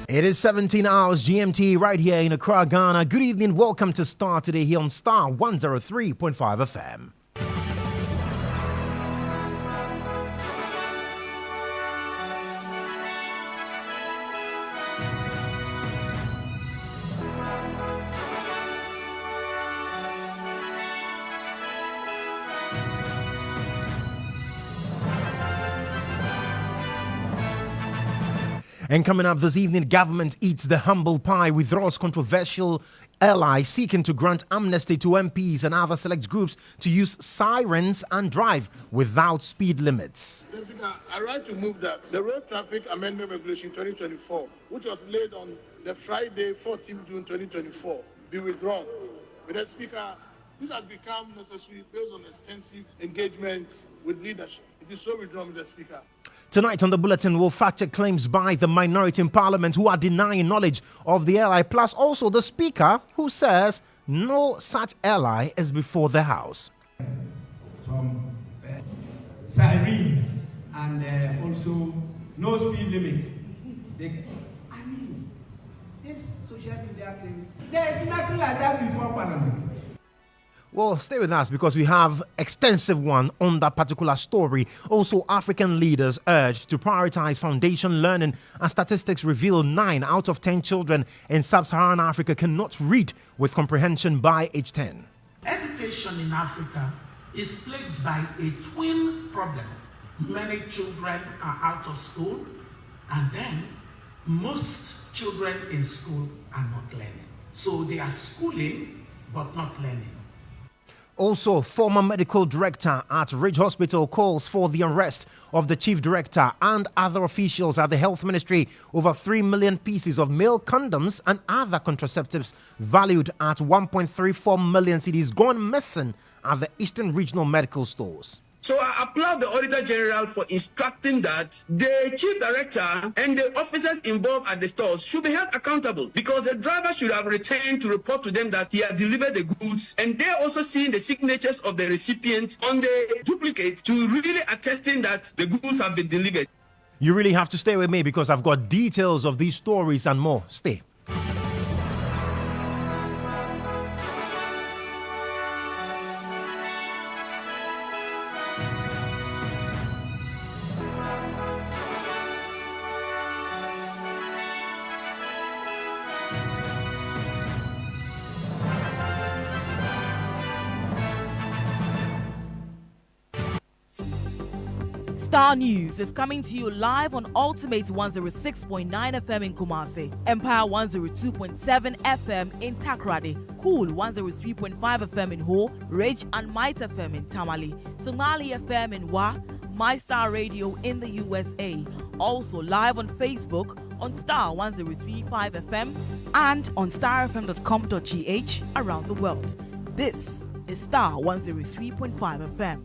It is 17 hours GMT right here in Accra, Ghana. Good evening. Welcome to Starr today here on Starr 103.5 FM. And coming up this evening, government eats the humble pie, withdraws controversial ally seeking to grant amnesty to MPs and other select groups to use sirens and drive without speed limits. Mr. Speaker, I write to move that the Road Traffic Amendment Regulation 2024, which was laid on the Friday, 14 June 2024, be withdrawn. Mr. Speaker, this has become necessary based on extensive engagement with leadership. It is so withdrawn, Mr. Speaker. Tonight on the bulletin, we'll fact-check claims by the minority in parliament who are denying knowledge of the ally, plus also the speaker who says no such ally is before the house. From sirens and also no speed limit. This social media thing, there is nothing like that before Parliament. Well, stay with us because we have extensive one on that particular story. Also, African leaders urged to prioritize foundation learning as statistics reveal 9 out of 10 children in sub-Saharan Africa cannot read with comprehension by age 10. Education in Africa is plagued by a twin problem. Many children are out of school, and then most children in school are not learning. So they are schooling but not learning. Also, former medical director at Ridge Hospital calls for the arrest of the chief director and other officials at the health ministry over 3 million pieces of male condoms and other contraceptives valued at 1.34 million cedis gone missing at the Eastern Regional Medical Stores. So I applaud the Auditor General for instructing that the Chief Director and the officers involved at the stores should be held accountable, because the driver should have returned to report to them that he had delivered the goods, and they're also seeing the signatures of the recipient on the duplicate to really attesting that the goods have been delivered. You really have to stay with me because I've got details of these stories and more. Stay. Starr News is coming to you live on Ultimate 106.9 FM in Kumasi, Empire 102.7 FM in Takrady, Cool 103.5 FM in Ho, Rage and Might FM in Tamale, Somali FM in Wa, My Star Radio in the USA. Also live on Facebook on Starr 103.5 FM and on starfm.com.gh around the world. This is Starr 103.5 FM.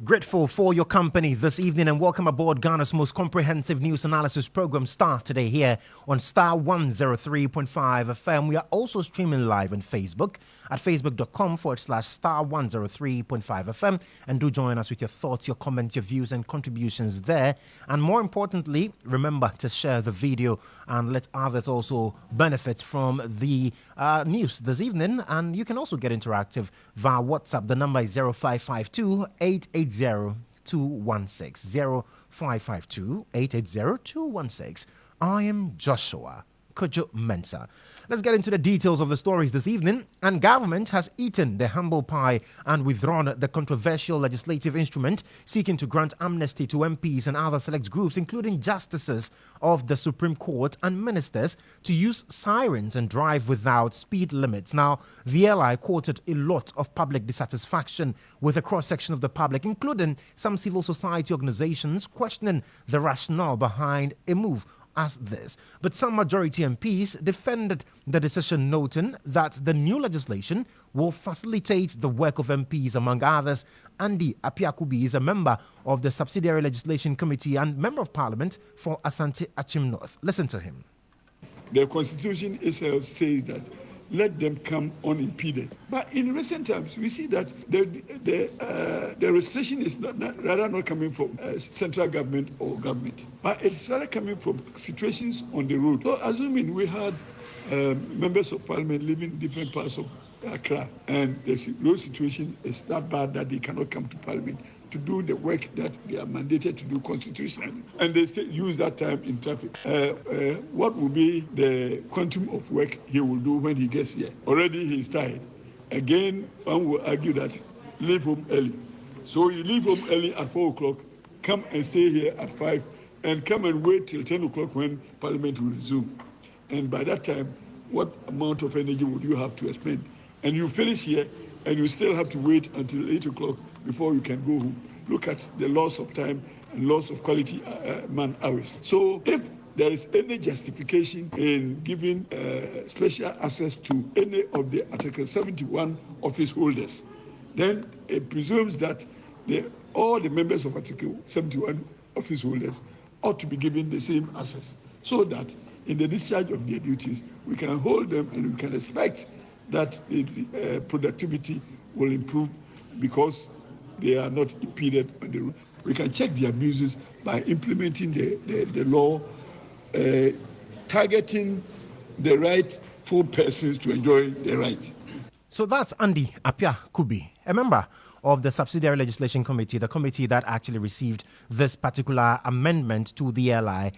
Grateful for your company this evening and welcome aboard Ghana's most comprehensive news analysis program, Starr, today here on Starr 103.5 FM. We are also streaming live on Facebook at facebook.com/Starr 103.5 FM. And do join us with your thoughts, your comments, your views and contributions there. And more importantly, remember to share the video and let others also benefit from the news this evening. And you can also get interactive via WhatsApp. The number is 0552 880 216 0552 880 216. I am Joshua Kodjo Mensah. Let's get into the details of the stories this evening. And government has eaten the humble pie and withdrawn the controversial legislative instrument seeking to grant amnesty to MPs and other select groups, including justices of the Supreme Court and ministers, to use sirens and drive without speed limits. Now, the ally quoted a lot of public dissatisfaction with a cross-section of the public, including some civil society organizations, questioning the rationale behind a move as this. But some majority MPs defended the decision, noting that the new legislation will facilitate the work of MPs, among others. Andy Apiakubi is a member of the Subsidiary Legislation Committee and Member of Parliament for Asante Achim North. Listen to him. The Constitution itself says that let them come unimpeded. But in recent times, we see that the restriction is rather not coming from central government or government, but it's rather coming from situations on the road. So assuming we had members of parliament living in different parts of Accra, and the road situation is that bad that they cannot come to parliament to do the work that they are mandated to do constitutionally, and they still use that time in traffic. What will be the quantum of work he will do when he gets here? Already he's tired. Again, one will argue that leave home early. So you leave home early at 4 o'clock, come and stay here at 5, and come and wait till 10 o'clock when parliament will resume. And by that time, what amount of energy would you have to expend? And you finish here, and you still have to wait until 8 o'clock before you can go home. Look at the loss of time and loss of quality man hours. So if there is any justification in giving special access to any of the Article 71 office holders, then it presumes that all the members of Article 71 office holders ought to be given the same access, so that in the discharge of their duties, we can hold them and we can expect that the productivity will improve because they are not impeded on the road. We can check the abuses by implementing the law, targeting the rightful persons to enjoy the right. So that's Andy Apia Kubi, a member of the Subsidiary Legislation Committee, the committee that actually received this particular amendment to the LI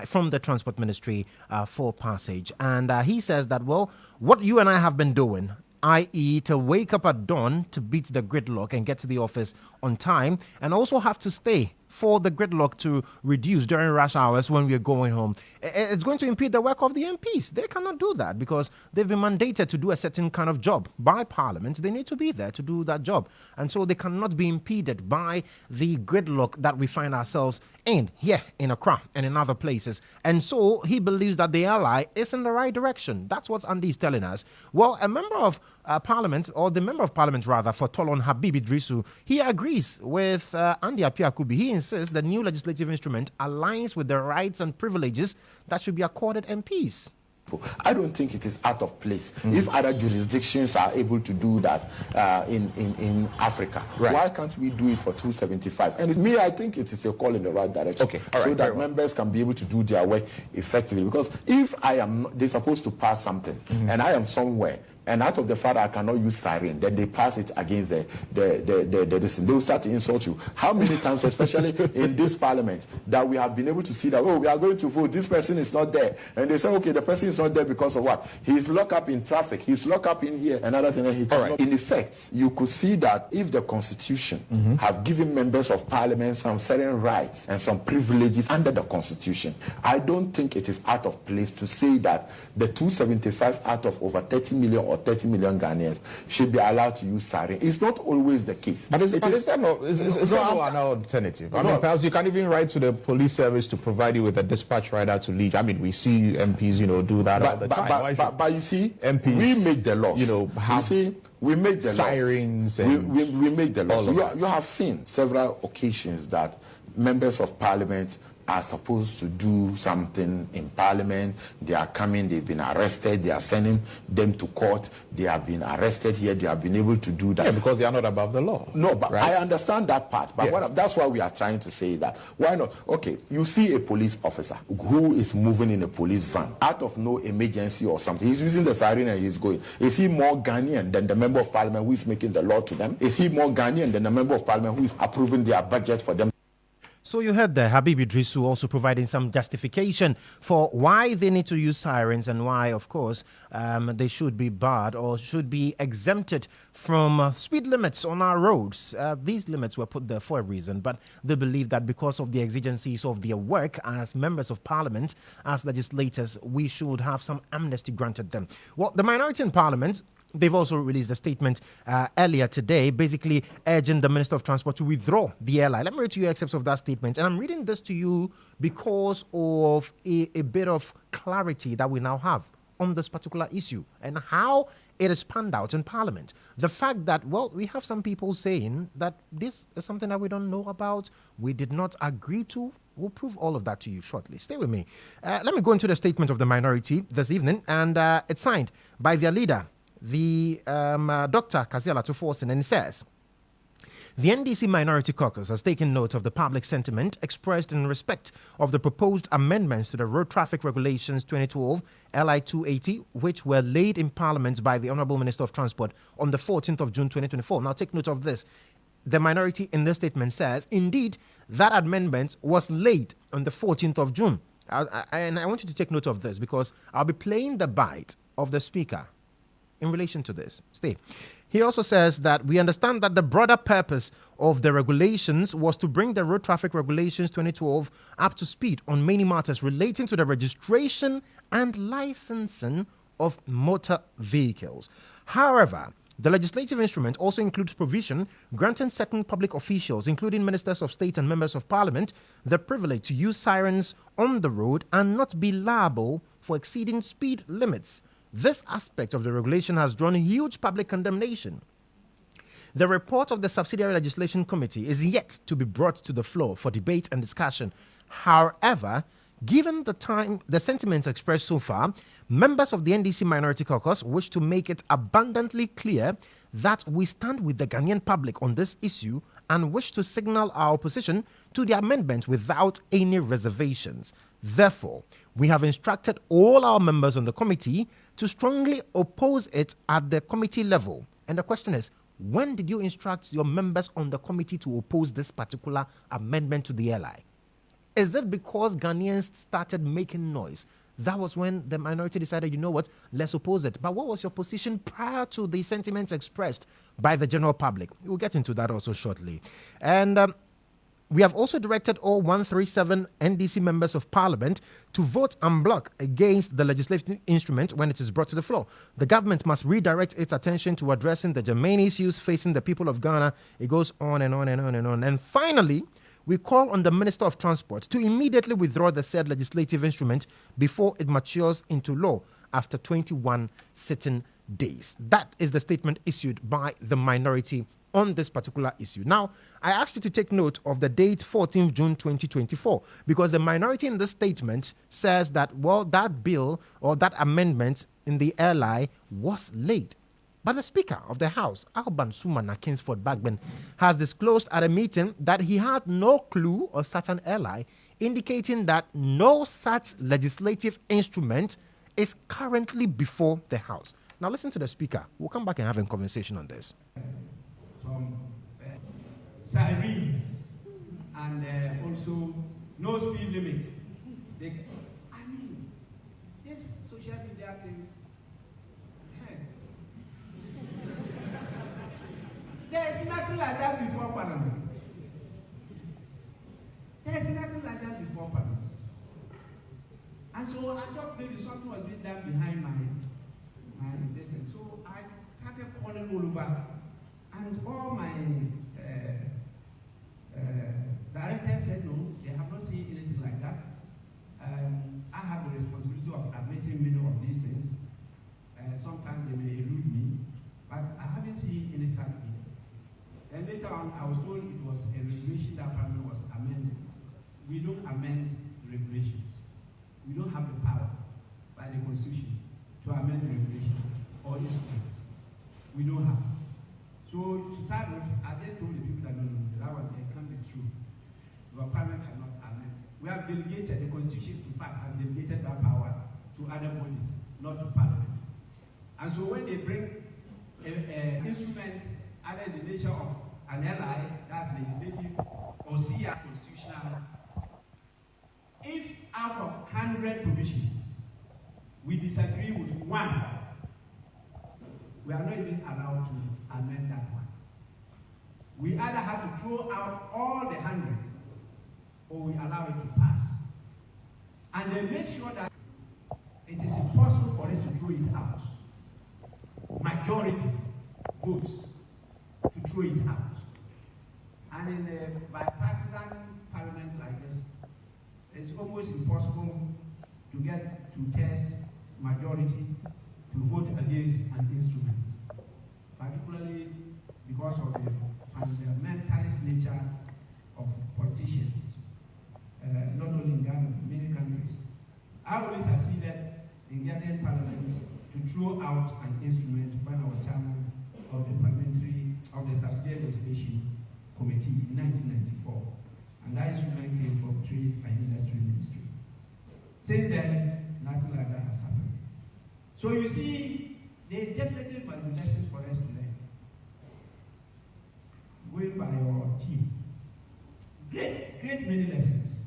from the Transport Ministry for passage. And he says that, well, what you and I have been doing, i.e. to wake up at dawn to beat the gridlock and get to the office on time, and also have to stay for the gridlock to reduce during rush hours when we're going home. It's going to impede the work of the MPs. They cannot do that because they've been mandated to do a certain kind of job by Parliament. They need to be there to do that job. And so they cannot be impeded by the gridlock that we find ourselves in here in Accra and in other places. And so he believes that the ally is in the right direction. That's what Andy is telling us. Well, a member of Parliament, or the member of Parliament rather, for Tolon, Habib Idrisu, he agrees with Andy Apia Kubi. He insists the new legislative instrument aligns with the rights and privileges that should be accorded MPs. I don't think it is out of place if other jurisdictions are able to do that in Africa. Right. Why can't we do it for 275? And it's me, I think it is a call in the right direction. Okay. So that members can be able to do their work effectively. Because if they're supposed to pass something and I am somewhere, and out of the fact I cannot use siren, then they pass it against the they will start to insult you. How many times, especially in this parliament, that we have been able to see that, oh, we are going to vote, this person is not there. And they say, okay, the person is not there because of what? He's locked up in traffic, he's locked up in here, another thing. In effect, you could see that if the constitution have given members of parliament some certain rights and some privileges under the constitution, I don't think it is out of place to say that the 275 out of over 30 million or 30 million Ghanaians should be allowed to use siren. It's not always the case. But is there no alternative? I mean, perhaps you can even write to the police service to provide you with a dispatch rider to lead. I mean, we see MPs, do that all the time. But you see, MPs, we make the laws. We make the sirens. We make the laws. You have seen several occasions that members of parliament are supposed to do something in parliament. They are coming, they've been arrested, they are sending them to court, they have been arrested here, they have been able to do that. Yeah, because they are not above the law. No, but right? I understand that part. But yes, that's why we are trying to say that. Why not? Okay, you see a police officer who is moving in a police van out of no emergency or something. He's using the siren and he's going. Is he more Ghanaian than the member of parliament who is making the law to them? Is he more Ghanaian than the member of parliament who is approving their budget for them? So you heard there, Habib Idrisu also providing some justification for why they need to use sirens and why, of course, they should be barred or should be exempted from speed limits on our roads. These limits were put there for a reason, but they believe that because of the exigencies of their work as members of parliament, as legislators, we should have some amnesty granted them. Well, the minority in parliament, they've also released a statement earlier today, basically urging the Minister of Transport to withdraw the LI. Let me read to you excerpts of that statement. And I'm reading this to you because of a bit of clarity that we now have on this particular issue and how it is panned out in Parliament. The fact that, well, we have some people saying that this is something that we don't know about, we did not agree to. We'll prove all of that to you shortly. Stay with me. Let me go into the statement of the minority this evening, and it's signed by their leader, the Dr. Kaziala Tuforsen, and it says, the NDC Minority Caucus has taken note of the public sentiment expressed in respect of the proposed amendments to the Road Traffic Regulations 2012 LI 280, which were laid in Parliament by the Honourable Minister of Transport on the 14th of June 2024. Now, take note of this. The minority in this statement says, indeed, that amendment was laid on the 14th of June. And I want you to take note of this because I'll be playing the bite of the Speaker in relation to this. Stay. He also says that we understand that the broader purpose of the regulations was to bring the Road Traffic Regulations 2012 up to speed on many matters relating to the registration and licensing of motor vehicles. However, the legislative instrument also includes provision granting certain public officials, including ministers of state and members of parliament, the privilege to use sirens on the road and not be liable for exceeding speed limits. This aspect of the regulation has drawn huge public condemnation. The report of the Subsidiary Legislation Committee is yet to be brought to the floor for debate and discussion. However, given the sentiments expressed so far, members of the NDC Minority Caucus wish to make it abundantly clear that we stand with the Ghanaian public on this issue and wish to signal our opposition to the amendment without any reservations. Therefore, we have instructed all our members on the committee to strongly oppose it at the committee level. And the question is, when did you instruct your members on the committee to oppose this particular amendment to the LI? Is it because Ghanaians started making noise? That was when the minority decided, you know what, let's oppose it. But what was your position prior to the sentiments expressed by the general public? We'll get into that also shortly. And we have also directed all 137 NDC members of parliament to vote en bloc against the legislative instrument when it is brought to the floor. The government must redirect its attention to addressing the germane issues facing the people of Ghana. It goes on and on and on and on. And finally, we call on the Minister of Transport to immediately withdraw the said legislative instrument before it matures into law after 21 sitting days. That is the statement issued by the minority on this particular issue. Now, I asked you to take note of the date 14th June 2024 because the minority in this statement says that, well, that bill or that amendment in the LI was late. But the Speaker of the House, Alban Sumana Kingsford Bagben, has disclosed at a meeting that he had no clue of such an LI, indicating that no such legislative instrument is currently before the House. Now listen to the Speaker. We'll come back and have a conversation on this. From sirens and also no speed limit. I mean, this social media thing, there is nothing like that before Parliament. There is nothing like that before Parliament. And so I thought maybe something was being done behind my listen. So I started calling all over. And all my directors said no, they have not seen anything like that. I have the responsibility of admitting many of these things. Sometimes they may elude me, but I haven't seen any such thing. Then later on, I was told it was a regulation that apparently was amended. We don't amend regulations. We don't have the power by the Constitution to amend regulations or instruments. We don't have. So to start with, I then told the people that no, that one can't be true. The Parliament cannot amend. We have delegated, the Constitution in fact has delegated that power to other bodies, not to Parliament. And so when they bring an instrument either in the nature of an LI, that's legislative, or CR, constitutional, if out of 100 provisions, we disagree with one, we are not even allowed to amend that one. We either have to throw out all the 100 or we allow it to pass. And they make sure that it is impossible for us to throw it out. Majority votes to throw it out. And in a bipartisan parliament like this, it's almost impossible to get to test majority to vote against an instrument, particularly because of the fundamentalist nature of politicians, not only in Ghana, but many countries. I only succeeded in getting Parliament to throw out an instrument when I was chairman of the Subsidiary Legislation Committee in 1994. And that instrument came from Trade and Industry Ministry. Since then, nothing like that has happened. So you see, there definitely might be lessons for us to learn. Going by your team. Great many lessons.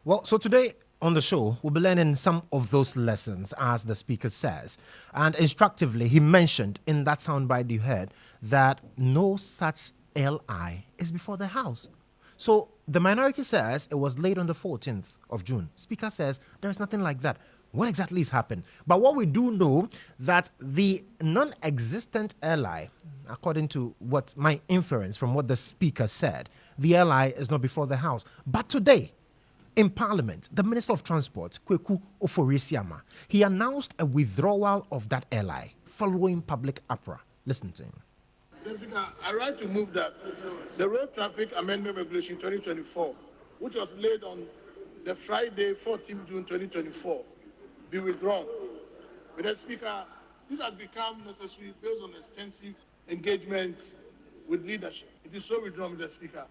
Well, so today on the show, we'll be learning some of those lessons, as the speaker says. And instructively, he mentioned in that soundbite you heard that no such LI is before the House. So the minority says it was laid on the 14th of June. Speaker says there is nothing like that. What exactly has happened? But what we do know that the non-existent LI, according to what my inference from what the speaker said, the LI is not before the House. But today, in Parliament, the Minister of Transport, Kweku Oforisiama, he announced a withdrawal of that LI following public uproar. Listen to him. I write to move that the Road Traffic Amendment Regulation 2024, which was laid on the Friday, 14 June 2024, be withdrawn. Mr. Speaker, this has become necessary based on extensive engagement with leadership. It is so withdrawn, Mr. Speaker.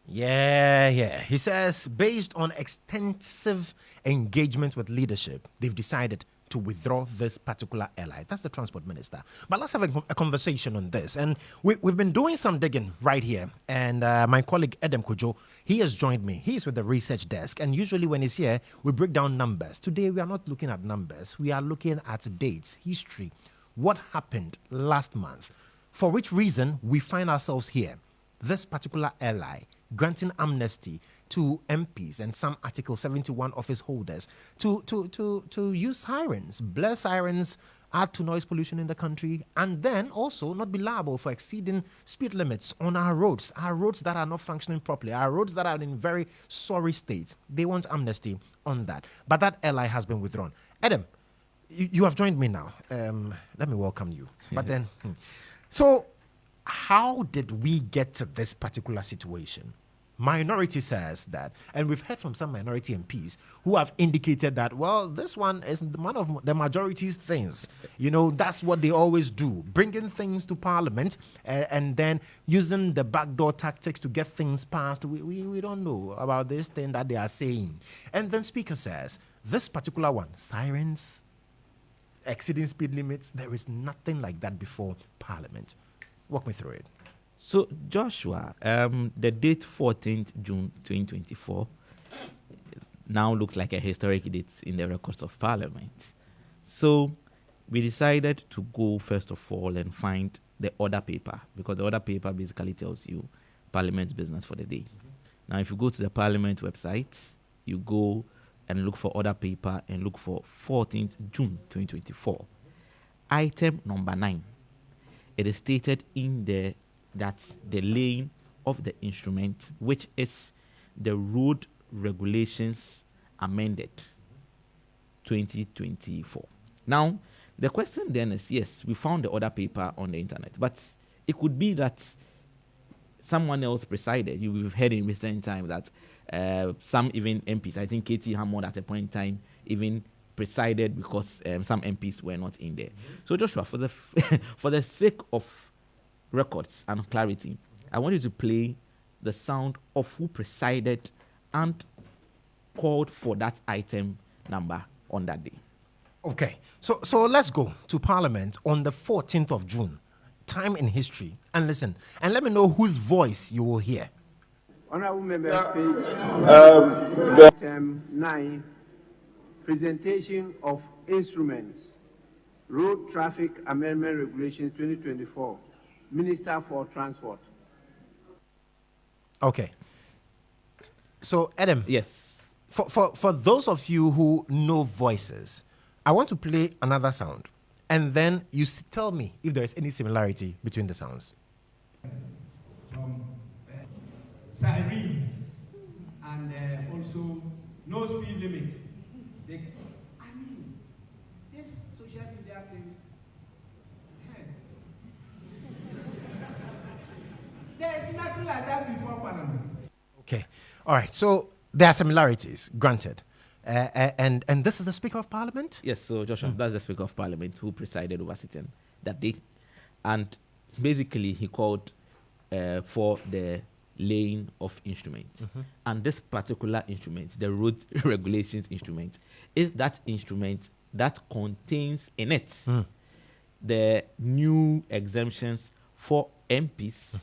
Yeah. He says based on extensive engagement with leadership, they've decided to withdraw this particular LI. That's the transport minister. But let's have a conversation on this. And we've been doing some digging right here. And my colleague Adam Kodjo, he has joined me. He's with the research desk. And usually when he's here, we break down numbers. Today, we are not looking at numbers. We are looking at dates, history, what happened last month, for which reason we find ourselves here. This particular LI granting amnesty to MPs and some Article 71 office holders to use sirens, blare sirens, add to noise pollution in the country, and then also not be liable for exceeding speed limits on our roads that are not functioning properly, our roads that are in very sorry state. They want amnesty on that. But that LI has been withdrawn. Adam, you have joined me now. Let me welcome you. But then, so how did we get to this particular situation? Minority says that, and we've heard from some minority MPs who have indicated that, well, this one is one of the majority's things. You know, that's what they always do, bringing things to Parliament and then using the backdoor tactics to get things passed. We don't know about this thing that they are saying. And then Speaker says, this particular one, sirens, exceeding speed limits, there is nothing like that before Parliament. Walk me through it. So, Joshua, the date 14th June 2024 now looks like a historic date in the records of Parliament. So, we decided to go first of all and find the order paper, because the order paper basically tells you Parliament's business for the day. Now, if you go to the Parliament website, you go and look for order paper and look for 14th June 2024. Item number 9. It is stated in there that the laying of the instrument, which is the Road Regulations Amended 2024. Now, the question then is, yes, we found the order paper on the internet, but it could be that someone else presided. You've heard in recent times that some even MPs, I think Katie Hammond at a point in time even presided because some MPs were not in there. So Joshua, for the sake of records and clarity, I want you to play the sound of who presided and called for that item number on that day. Okay, so let's go to Parliament on the 14th of June, time in history, and listen, and let me know whose voice you will hear. Honorable Members, page item 9, presentation of instruments, Road Traffic Amendment Regulations 2024, Minister for Transport. Okay. So, Adam. Yes. For those of you who know voices, I want to play another sound, and then you tell me if there is any similarity between the sounds. Sirens and also no speed limit. that thing. There is nothing like that before Parliament. Okay. All right. So there are similarities, granted. And this is the Speaker of Parliament? Yes, so Joshua, that's the Speaker of Parliament who presided over sitting that day. And basically, he called for the laying of instruments. And this particular instrument, the road regulations instrument, is that instrument that contains in it the new exemptions for MPs,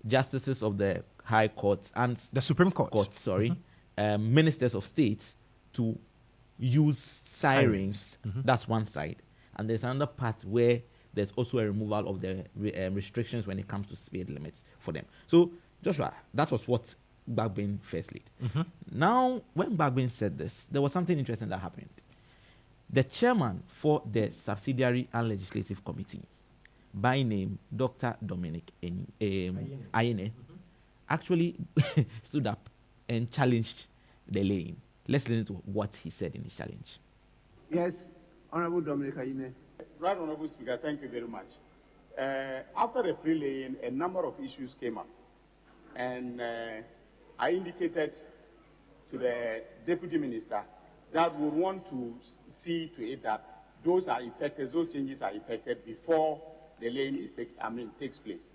justices of the High Court, and the Supreme Court, ministers of state to use sirens. That's one side. And there's another part where there's also a removal of the restrictions when it comes to speed limits for them. So, Joshua, that was what Bagbin first laid. Now, when Bagbin said this, there was something interesting that happened. The chairman for the Subsidiary and Legislative Committee, by name Dr. Dominic Ayene, actually stood up and challenged the laying. Let's listen to what he said in his challenge. Yes, Honorable Dominic Ayene. Right, Honorable Speaker, thank you very much. After the pre-laying, a number of issues came up. And I indicated to the Deputy Minister that we want to see to it that those changes are effected before the laying takes place.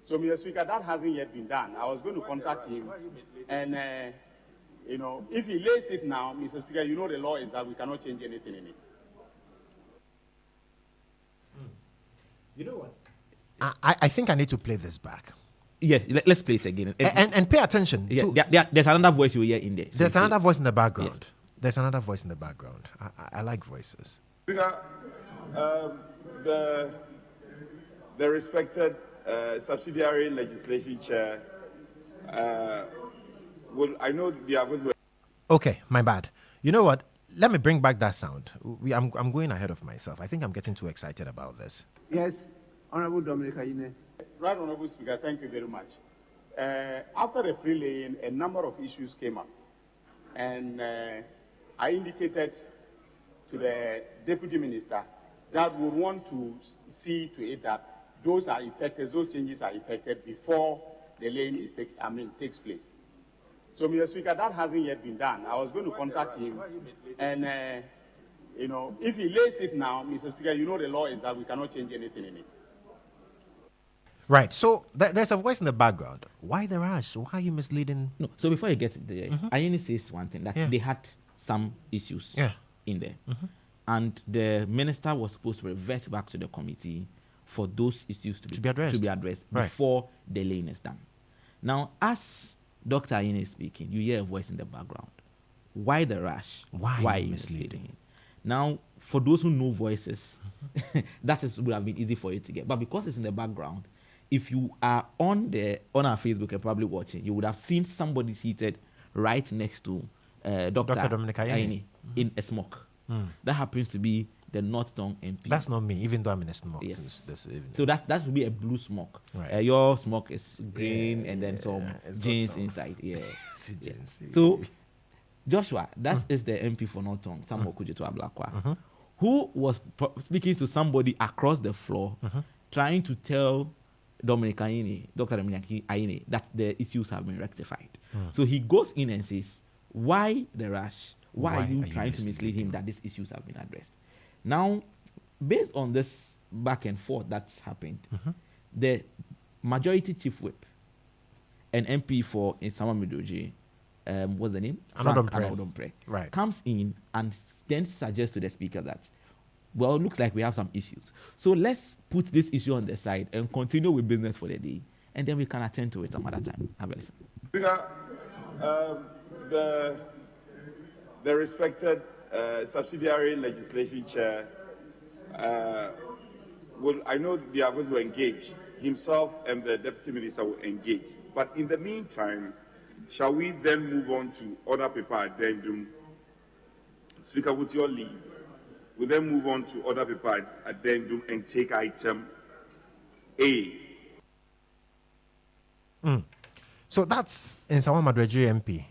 So, Mr. Speaker, that hasn't yet been done. I was going to contact him, and if he lays it now, Mr. Speaker, you know the law is that we cannot change anything in it. You know what? I think I need to play this back. Yes, let's play it again. And pay attention. There's another voice you hear in there. There's another voice in the background. Yes. There's another voice in the background. I like voices. Speaker, the respected subsidiary legislation chair, I know they are going to... Okay, my bad. You know what? Let me bring back that sound. I'm going ahead of myself. I think I'm getting too excited about this. Yes, Honorable Dominic Ayene. Right, Honorable Speaker, thank you very much. After the pre-laying, a number of issues came up. And I indicated to the Deputy Minister that we want to see to it that those changes are effected before the laying takes place. So, Mr. Speaker, that hasn't yet been done. I was going to contact him, and if he lays it now, Mr. Speaker, you know the law is that we cannot change anything in it. Right. So there's a voice in the background. Why the rush? Why are you misleading? No. So before you get there, Ayeni says one thing that they had some issues in there, and the minister was supposed to revert back to the committee for those issues to be addressed before the laying is done. Now, as Dr. Ayeni is speaking, you hear a voice in the background. Why the rush? Why are you misleading? Now, for those who know voices, would have been easy for you to get. But because it's in the background, if you are on our Facebook and probably watching, you would have seen somebody seated right next to Dr. Dominic Ayeni in a smoke. That happens to be the North Tongue MP. That's not me, even though I'm in a smoke this evening. So that would be a blue smoke. Right. Your smoke is green and then some jeans inside. Yeah. So, Joshua, that is the MP for North Tongue, Samuel Kodjo Mensah, who was speaking to somebody across the floor, trying to tell Dr. Dominic Ayene, that the issues have been rectified. So he goes in and says, why the rush? Why are you trying to mislead him that these issues have been addressed? Now, based on this back and forth that's happened, the majority chief whip, an MP for Insama Midoji, what's the name? Anodompreh. Right. Comes in and then suggests to the speaker that, well, it looks like we have some issues. So let's put this issue on the side and continue with business for the day, and then we can attend to it some other time. Have a listen. Speaker, the respected subsidiary legislation chair, I know they are going to engage. Himself and the deputy minister will engage. But in the meantime, shall we then move on to other paper addendum? Speaker, with your leave, we then move on to other paper addendum and take item A. So that's Insama Midoji MP.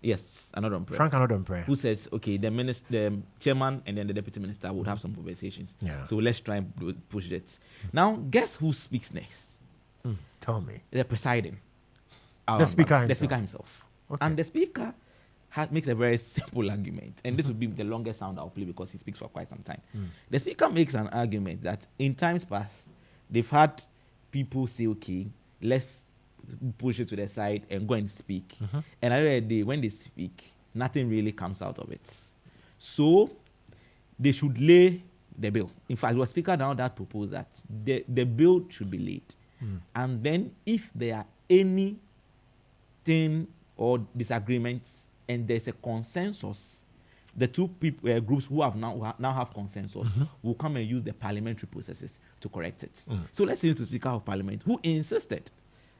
Yes, another prayer. Frank another prayer. Who says, okay, the chairman and then the deputy minister would have some conversations. Yeah. So let's try and push that. Now, guess who speaks next? Tell me. The presiding. The speaker himself. The speaker himself. Okay. And the speaker makes a very simple argument. And this will be the longest sound I'll play because he speaks for quite some time. The speaker makes an argument that in times past, they've had people say, okay, let's push it to the side and go and speak. And at the end of the day, when they speak, nothing really comes out of it. So they should lay the bill. In fact, the speaker now that proposed that the bill should be laid. And then if there are anything or disagreements and there's a consensus, the two groups who now have consensus will come and use the parliamentary processes to correct it. So let's listen to Speaker of Parliament, who insisted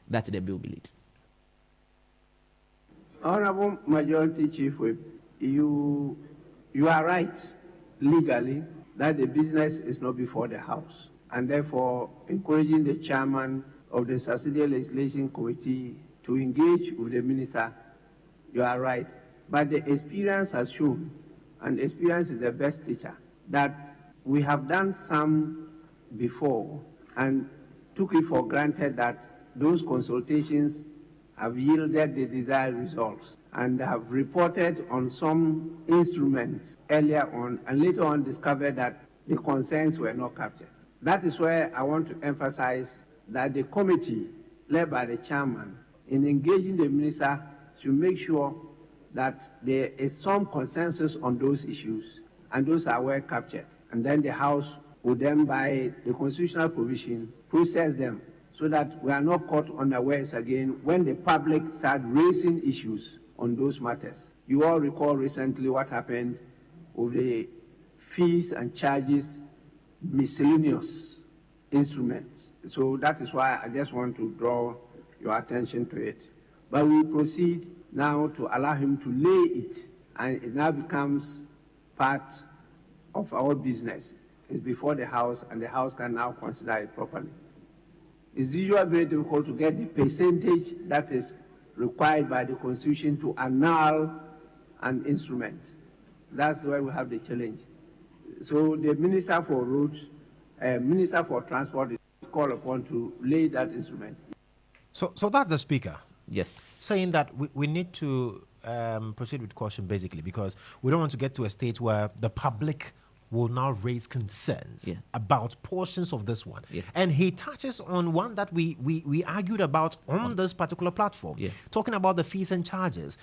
that the bill be laid. Honorable Majority Chief Whip, you are right legally that the business is not before the House, and therefore encouraging the chairman of the Subsidiary Legislation Committee to engage with the minister, you are right. But the experience has shown, and experience is the best teacher, that we have done some before and took it for granted that those consultations have yielded the desired results and have reported on some instruments earlier on and later on discovered that the concerns were not captured. That is where I want to emphasize that the committee led by the chairman in engaging the minister should make sure that there is some consensus on those issues and those are well captured. And then the House will then, by the constitutional provision, process them so that we are not caught unawares again when the public start raising issues on those matters. You all recall recently what happened with the fees and charges miscellaneous instruments. So that is why I just want to draw your attention to it. But we proceed now to allow him to lay it, and it now becomes part of our business. It's before the House, and the House can now consider it properly. It's usually very difficult to get the percentage that is required by the Constitution to annul an instrument. That's where we have the challenge. So the Minister for Roads, Minister for Transport is called upon to lay that instrument. So that's the speaker. Yes. Saying that we need to proceed with caution, basically, because we don't want to get to a state where the public will now raise concerns about portions of this one. And he touches on one that we argued about on this particular platform, talking about the fees and charges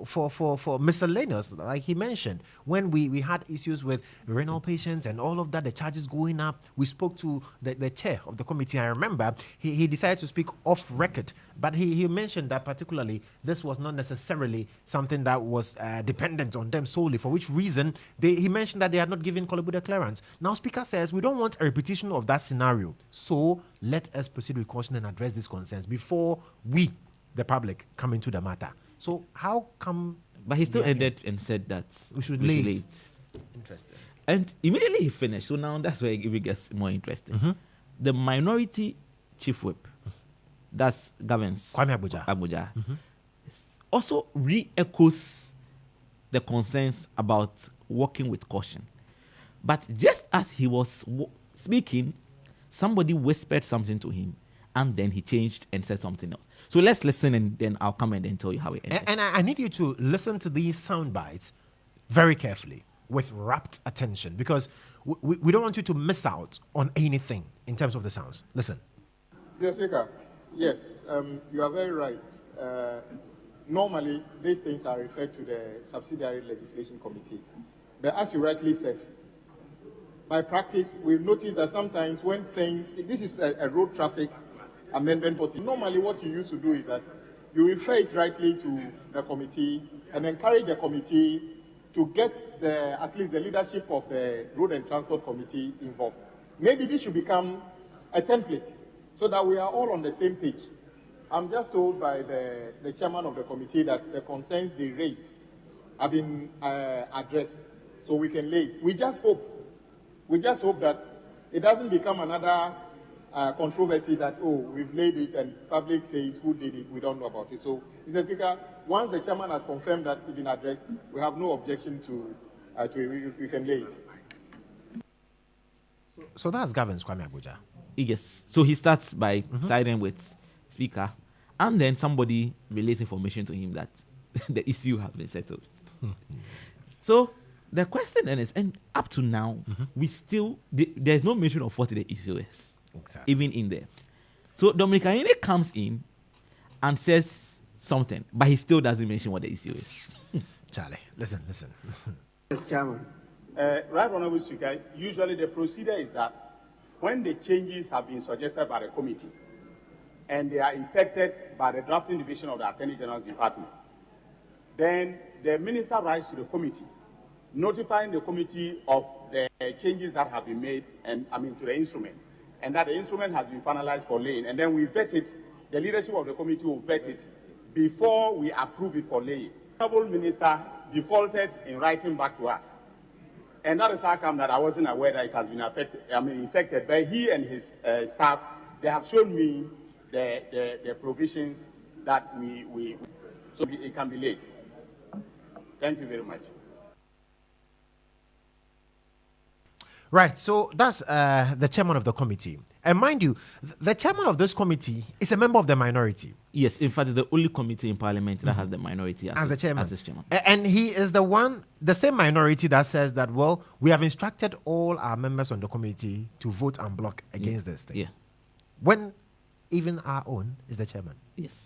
for miscellaneous, like he mentioned. When we had issues with renal patients and all of that, the charges going up, we spoke to the chair of the committee. I remember he decided to speak off record, but he mentioned that particularly this was not necessarily something that was dependent on them solely, for which reason he mentioned that they had not given Kolibuda clearance. Now, Speaker says we don't want a repetition of that scenario, so let us proceed with caution and address these concerns before we, the public, come into the matter. So how come... But he still ended and said that we should lay it. Interesting. And immediately he finished, so now that's where it gets more interesting. The minority chief whip, that's governs Kwame Abuja, also re-echoes the concerns about working with caution. But just as he was speaking, somebody whispered something to him, and then he changed and said something else. So let's listen, and then I'll come and then tell you how it ended. And I need you to listen to these sound bites very carefully, with rapt attention, because we don't want you to miss out on anything in terms of the sounds. Listen. Mr. Speaker, yes, you are very right. Normally, these things are referred to the Subsidiary Legislation Committee. But as you rightly said, by practice, we've noticed that sometimes when things, this is a road traffic amendment, but normally what you used to do is that you refer it rightly to the committee and encourage the committee to get at least the leadership of the Road and Transport Committee involved. Maybe this should become a template so that we are all on the same page. I'm just told by the chairman of the committee that the concerns they raised have been addressed, so we can lay. We just hope that it doesn't become another controversy that, we've laid it and public says who did it, we don't know about it. So, Mr. Speaker, once the chairman has confirmed that it's been addressed, we have no objection to it. We can lay it. So that's Gavin's Kwame Abuja. Yes. So he starts by siding with Speaker, and then somebody relays information to him that the issue has been settled. So the question then is, and up to now, we still, there's no mention of what the issue is. Exactly. Even in there. So Dominic Ayine comes in and says something, but he still doesn't mention what the issue is. Charlie, listen. Mr. Chairman. Right, Honorable Speaker, usually the procedure is that when the changes have been suggested by the committee and they are effected by the drafting division of the Attorney General's Department, then the minister writes to the committee, notifying the committee of the changes that have been made to the instrument, and that the instrument has been finalized for laying, and then we vet it. The leadership of the committee will vet it before we approve it for laying. The Honorable Minister defaulted in writing back to us, and that is how come that I wasn't aware that it has been affected. But he and his staff, they have shown me the provisions that so it can be laid. Thank you very much. Right, so that's the chairman of the committee. And mind you, the chairman of this committee is a member of the minority. Yes, in fact, it's the only committee in Parliament that has the minority as the chairman. As its chairman. And he is the same minority that says that, well, we have instructed all our members on the committee to vote en bloc against this thing. Yeah. When even our own is the chairman. Yes.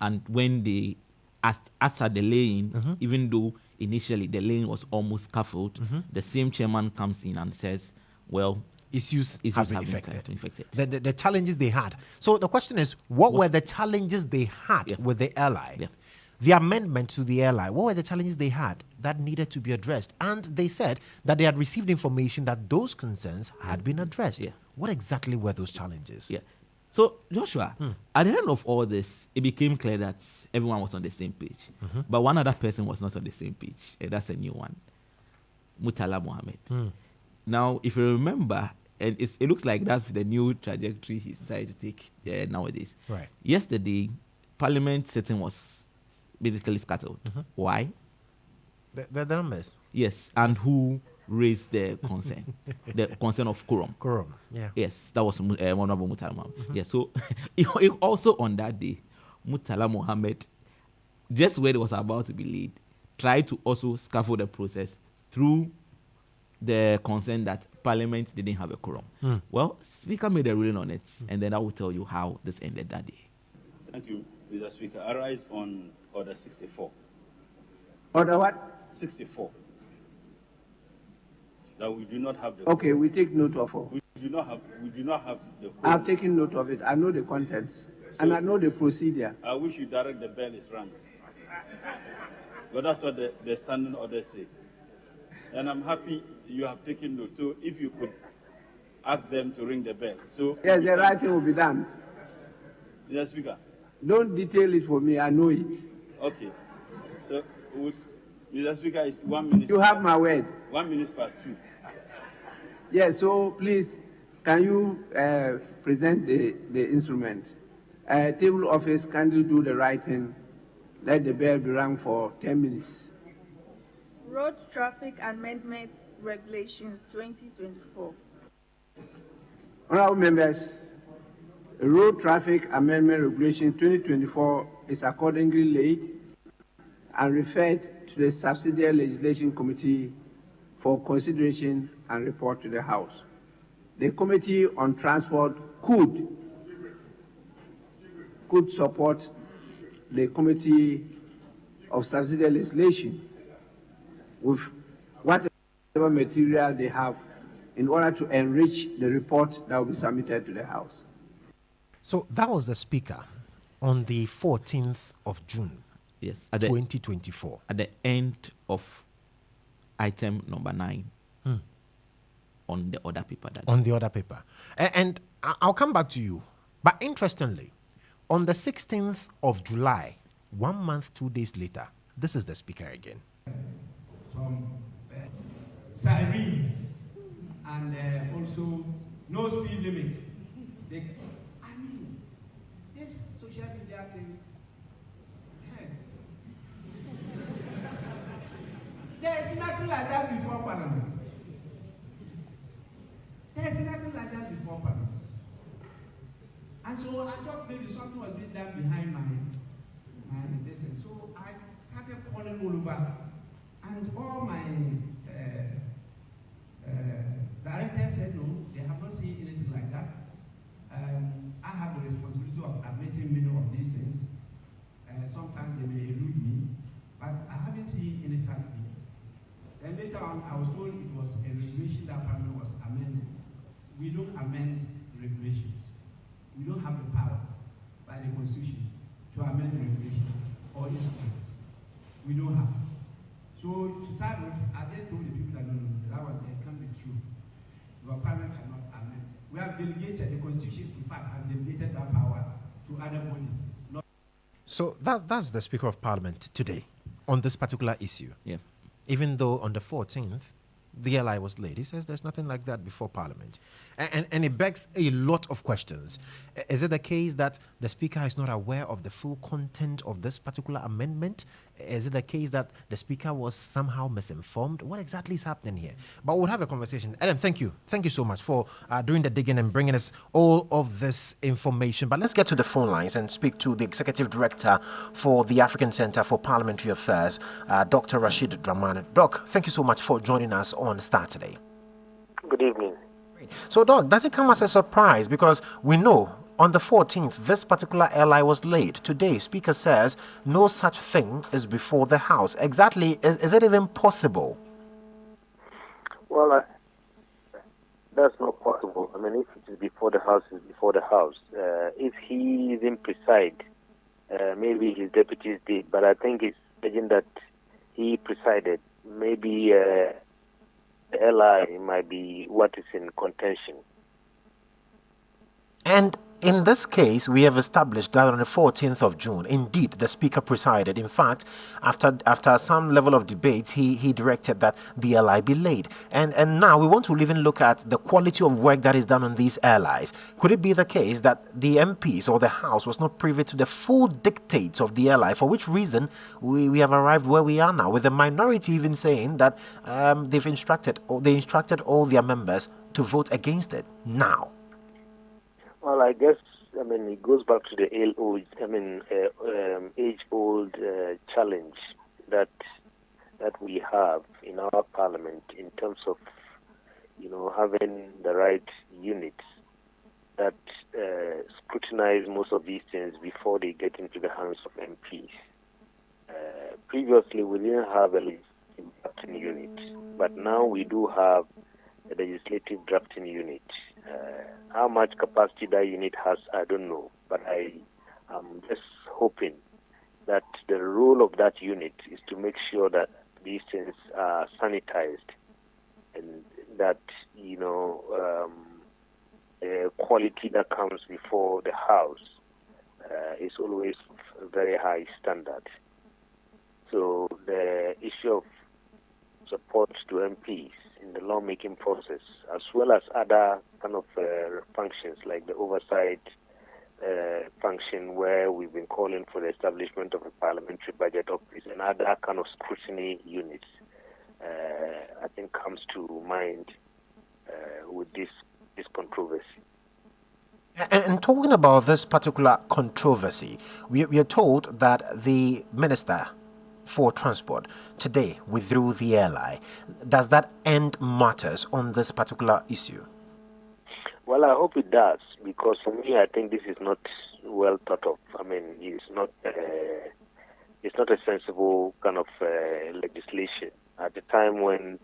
And when they, after the laying, even though initially the laying was almost scaffolded, the same chairman comes in and says, well, issues have been infected. The challenges they had. So the question is, what were the challenges they had with the airline? Yeah. The amendment to the airline, what were the challenges they had that needed to be addressed? And they said that they had received information that those concerns had been addressed. Yeah. What exactly were those challenges? Yeah. So, Joshua, at the end of all this, it became clear that everyone was on the same page. But one other person was not on the same page. And that's a new one. Murtala Mohammed. Now, if you remember, and it looks like that's the new trajectory he's decided to take nowadays. Right. Yesterday, Parliament sitting was basically scattered. Why? The numbers. Yes, and who raised the concern? The concern of quorum. Quorum, yeah. Yes, that was Honorable Murtala Mohammed. Yeah, so it also on that day, Murtala Mohammed, just where it was about to be laid, tried to also scaffold the process through the concern that Parliament didn't have a quorum. Well, Speaker made a ruling on it, and then I will tell you how this ended that day. Thank you, Mr. Speaker. I rise on Order 64. Order what? 64. That we do not have the. Okay, we take note of it. We do not have the. I've taken note of it. I know the contents, and I know the procedure. I wish you direct the bell is rung. But that's what the standing orders say. And I'm happy you have taken note. So if you could ask them to ring the bell. So yes, the writing will be done. Yes, Speaker. Don't detail it for me. I know it. Okay. So, Mr. Speaker, it's 1 minute. You have my word. 1 minute past 2. Yes. So please, can you present the instrument? Table office, can you do the writing? Let the bell be rung for 10 minutes. Road Traffic Amendment Regulations 2024. Honorable members, the Road Traffic Amendment Regulation 2024 is accordingly laid and referred to the Subsidiary Legislation Committee for consideration and report to the House. The Committee on Transport could support the Committee of Subsidiary Legislation with whatever material they have in order to enrich the report that will be submitted to the House. So that was the Speaker on the 14th of June, yes, 2024. At the end of item number 9 on the order paper. On the order paper. And I'll come back to you. But interestingly, on the 16th of July, 1 month, 2 days later, this is the Speaker again. Some sirens and also no speed limit I mean, this social media thing, there is nothing like that before Parliament. There is nothing like that before Parliament. And so I thought maybe something was being done behind my listen. So I started calling all over, and all my directors said no, they have not seen anything like that. I have the responsibility of admitting many of these things. Sometimes they may elude me, but I haven't seen any such thing. Then later on, I was told it was a regulation that Parliament was amended. We don't amend regulations. We don't have the power by the Constitution to amend regulations or instruments. We don't have. So to start with, I then told the people that no, that one can't be true. Your Parliament cannot amend. We have delegated, the Constitution, in fact, has delegated that power to other bodies. So that's the Speaker of Parliament today on this particular issue. Yeah. Even though on the 14th, the LI was laid. He says there's nothing like that before Parliament. And it begs a lot of questions. Is it the case that the Speaker is not aware of the full content of this particular amendment? Is it the case that the Speaker was somehow misinformed? What exactly is happening here? But we'll have a conversation. Adam, thank you. Thank you so much for doing the digging and bringing us all of this information. But let's get to the phone lines and speak to the Executive Director for the African Center for Parliamentary Affairs, Dr. Rashid Draman. Doc, thank you so much for joining us on Starr today. Good evening. So, Doc, does it come as a surprise? Because we know on the 14th, this particular LI was laid. Today, Speaker says no such thing is before the House. Exactly, is it even possible? Well, that's not possible. I mean, if it is before the House, it's before the House. If he didn't preside, maybe his deputies did, but I think it's again that he presided. Maybe the LI might be what is in contention. And in this case, we have established that on the 14th of June, indeed, the Speaker presided. In fact, after some level of debate, he directed that the LI be laid. And now we want to even look at the quality of work that is done on these LIs. Could it be the case that the MPs or the House was not privy to the full dictates of the LI, for which reason we have arrived where we are now, with the minority even saying that they instructed all their members to vote against it now? Well, I guess, it goes back to the age-old challenge that we have in our parliament in terms of, having the right units that scrutinize most of these things before they get into the hands of MPs. Previously, we didn't have a legislative drafting unit, but now we do have a legislative drafting unit. How much capacity that unit has, I don't know, but I am just hoping that the role of that unit is to make sure that these things are sanitized and that, quality that comes before the House is always a very high standard. So the issue of support to MPs in the lawmaking process, as well as other kind of functions like the oversight function, where we've been calling for the establishment of a parliamentary budget office and other kind of scrutiny units, I think comes to mind with this controversy. And talking about this particular controversy, we are told that the Minister for Transport today withdrew the LI. Does that end matters on this particular issue? Well, I hope it does, because for me, I think this is not well thought of. It's not a sensible kind of legislation at the time when,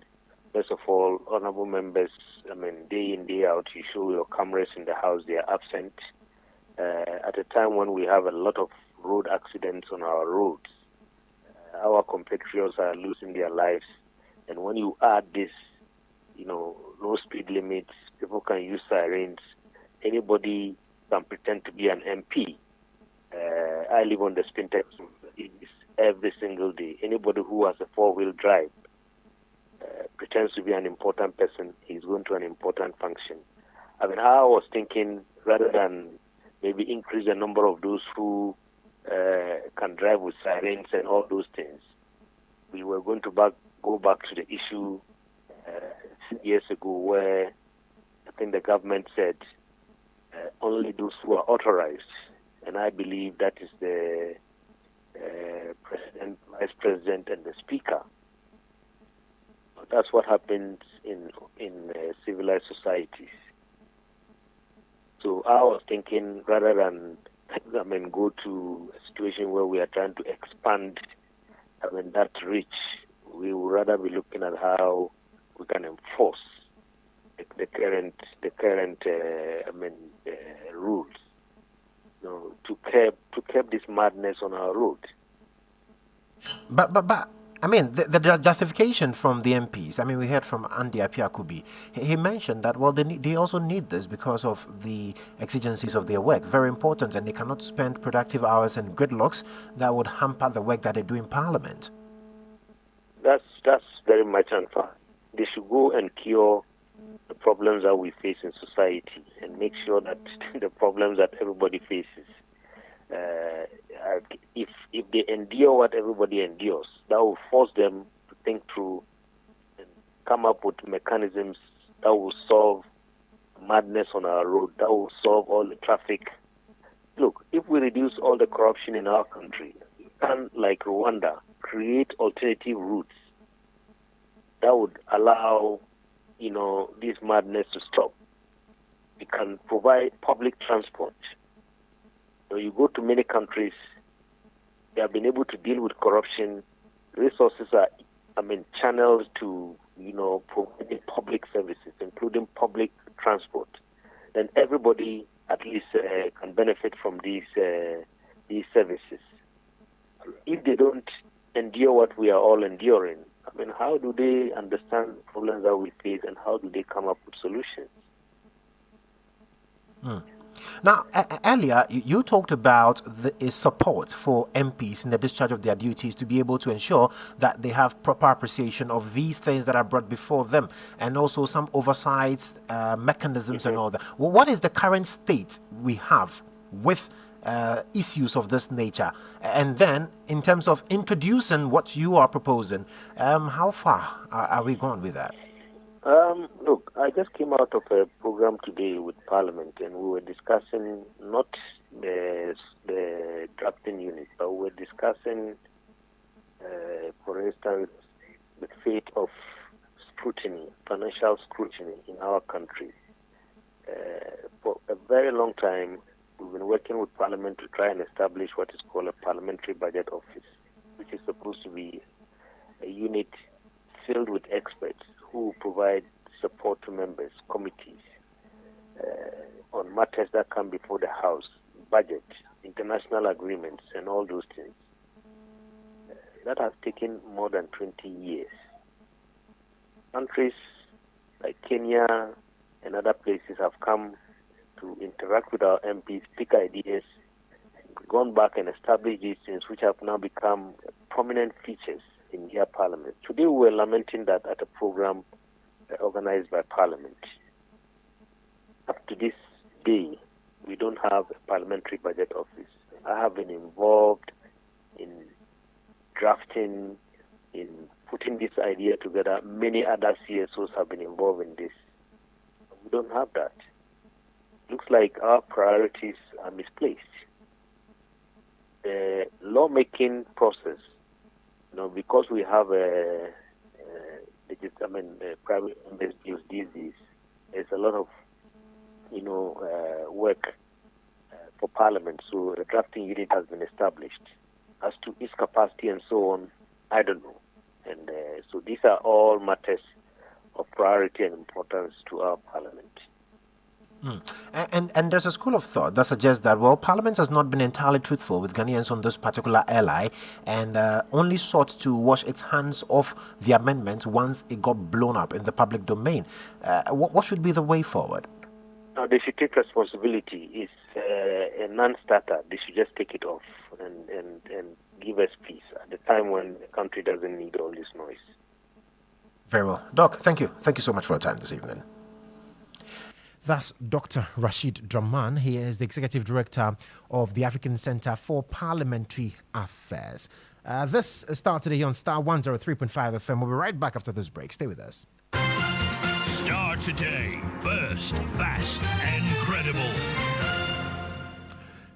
first of all, honorable members, day in, day out, you show your cameras in the House, they are absent. At a time when we have a lot of road accidents on our roads, our compatriots are losing their lives. And when you add this, no speed limits, people can use sirens, anybody can pretend to be an MP. I live on the Spintex every single day. Anybody who has a four-wheel drive pretends to be an important person. He's going to an important function. I was thinking rather than maybe increase the number of those who can drive with sirens and all those things. We were going to go back to the issue a few years ago where I think the government said only those who are authorized, and I believe that is the president, vice president, and the speaker. That's what happens in civilized societies. So I was thinking, rather than go to a situation where we are trying to expand that reach, we would rather be looking at how we can enforce the current rules, to curb this madness on our road. But the justification from the MPs. We heard from Andy Apiakubi. He mentioned that they also need this because of the exigencies of their work, very important, and they cannot spend productive hours in gridlocks that would hamper the work that they do in Parliament. That's very much unfair. They should go and cure the problems that we face in society and make sure that the problems that everybody faces, if they endure what everybody endures, that will force them to think through and come up with mechanisms that will solve madness on our road, that will solve all the traffic. Look, if we reduce all the corruption in our country, we can, like Rwanda, create alternative routes that would allow this madness to stop. We can provide public transport. You go to many countries, they have been able to deal with corruption. Resources are, channeled to, providing public services, including public transport. Then everybody at least can benefit from these services. If they don't endure what we are all enduring, how do they understand the problems that we face and how do they come up with solutions? Now, earlier, you talked about the support for MPs in the discharge of their duties to be able to ensure that they have proper appreciation of these things that are brought before them, and also some oversight mechanisms and all that. Well, what is the current state we have with issues of this nature? And then, in terms of introducing what you are proposing, how far are we gone with that? Look, I just came out of a program today with Parliament, and we were discussing not the drafting unit, but we were discussing, for instance, the fate of scrutiny, financial scrutiny in our country. For a very long time, we've been working with Parliament to try and establish what is called a parliamentary budget office, which is supposed to be a unit filled with experts who provide support to members, committees, on matters that come before the House, budget, international agreements, and all those things. That has taken more than 20 years. Countries like Kenya and other places have come to interact with our MPs, pick ideas, gone back and established these things, which have now become prominent features in their parliament. Today we were lamenting that at a program organized by Parliament. Up to this day, we don't have a parliamentary budget office. I have been involved in drafting, in putting this idea together. Many other CSOs have been involved in this. We don't have that. Looks like our priorities are misplaced. The lawmaking process, because we have private members use these days, there's a lot of, work for Parliament. So the drafting unit has been established. As to its capacity and so on, I don't know. And so these are all matters of priority and importance to our Parliament. And there's a school of thought that suggests that, Parliament has not been entirely truthful with Ghanaians on this particular ally, and only sought to wash its hands off the amendment once it got blown up in the public domain. What should be the way forward? Now, they should take responsibility. It's a non-starter. They should just take it off and give us peace at the time when the country doesn't need all this noise. Very well. Doc, thank you. Thank you so much for your time this evening. That's Dr. Rashid Draman. He is the Executive Director of the African Center for Parliamentary Affairs. This started here on Starr 103.5 FM. We'll be right back after this break. Stay with us. Starr Today. First, fast, and credible.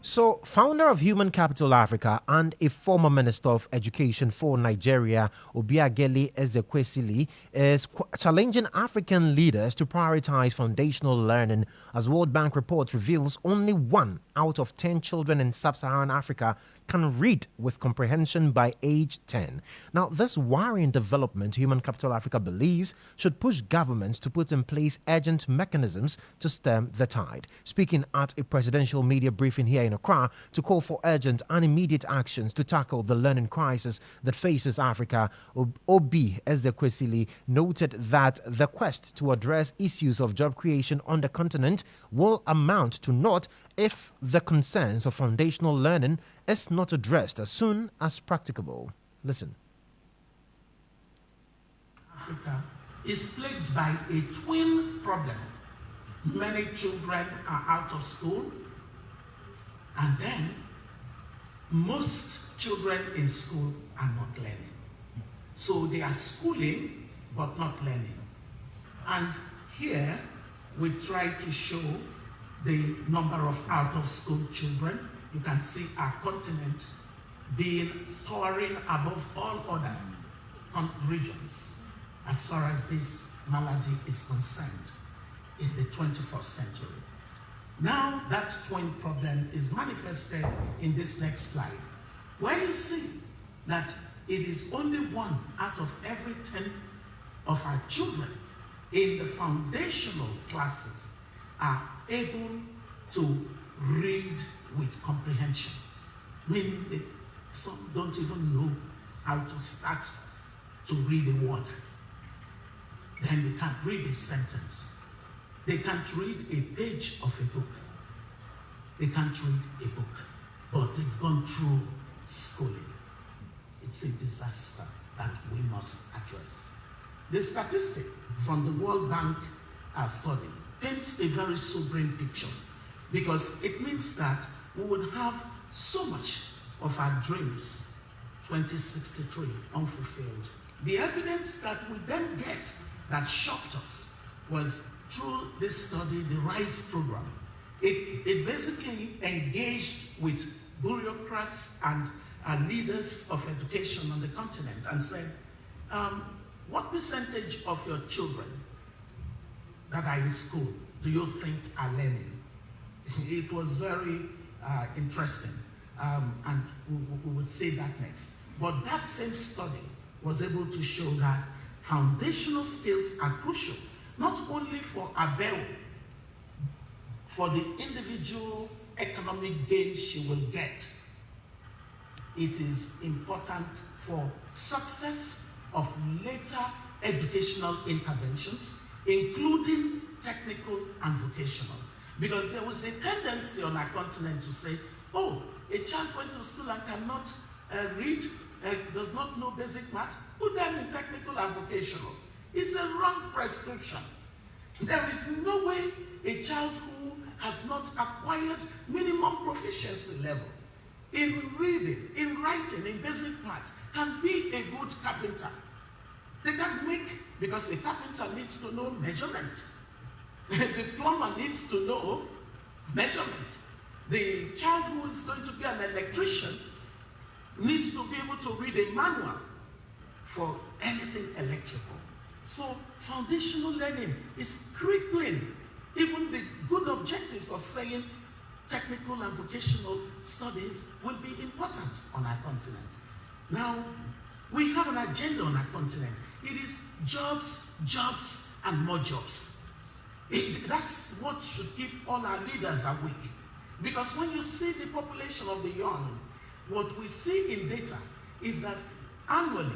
So, founder of Human Capital Africa and a former Minister of Education for Nigeria, Obiageli Ezekwesili, is challenging African leaders to prioritize foundational learning, as World Bank report reveals only 1 out of 10 children in sub-Saharan Africa can read with comprehension by age 10. Now, this worrying development, Human Capital Africa believes, should push governments to put in place urgent mechanisms to stem the tide. Speaking at a presidential media briefing here in Accra to call for urgent and immediate actions to tackle the learning crisis that faces Africa, Obi Ezekwesili noted that the quest to address issues of job creation on the continent will amount to naught if the concerns of foundational learning is not addressed as soon as practicable. Listen. Africa is plagued by a twin problem. Many children are out of school, and then most children in school are not learning. So they are schooling but not learning. And here we try to show the number of out-of-school children. You can see our continent being towering above all other regions as far as this malady is concerned in the 21st century. Now that twin problem is manifested in this next slide, where you see that it is only 1 out of every 10 of our children in the foundational classes are able to read with comprehension, meaning that some don't even know how to start to read a word. Then they can't read a sentence. They can't read a page of a book. They can't read a book, but they've gone through schooling. It's a disaster that we must address. The statistic from the World Bank study paints a very sobering picture, because it means that we would have so much of our dreams, 2063, unfulfilled. The evidence that we then get that shocked us was through this study, the RISE program. It basically engaged with bureaucrats and leaders of education on the continent and said, what percentage of your children that are in school do you think are learning? It was very interesting, and we will say that next. But that same study was able to show that foundational skills are crucial, not only for Abel, for the individual economic gain she will get. It is important for success of later educational interventions, including technical and vocational. Because there was a tendency on our continent to say, oh, a child went to school and cannot read, does not know basic math, put them in technical and vocational. It's a wrong prescription. There is no way a child who has not acquired minimum proficiency level in reading, in writing, in basic math can be a good carpenter. They can make, because a carpenter needs to know measurement. The plumber needs to know measurement. The child who is going to be an electrician needs to be able to read a manual for anything electrical. So foundational learning is crippling even the good objectives of saying technical and vocational studies will be important on our continent. Now, we have an agenda on our continent. It is jobs, jobs, and more jobs. That's what should keep all our leaders awake. Because when you see the population of the young, what we see in data is that annually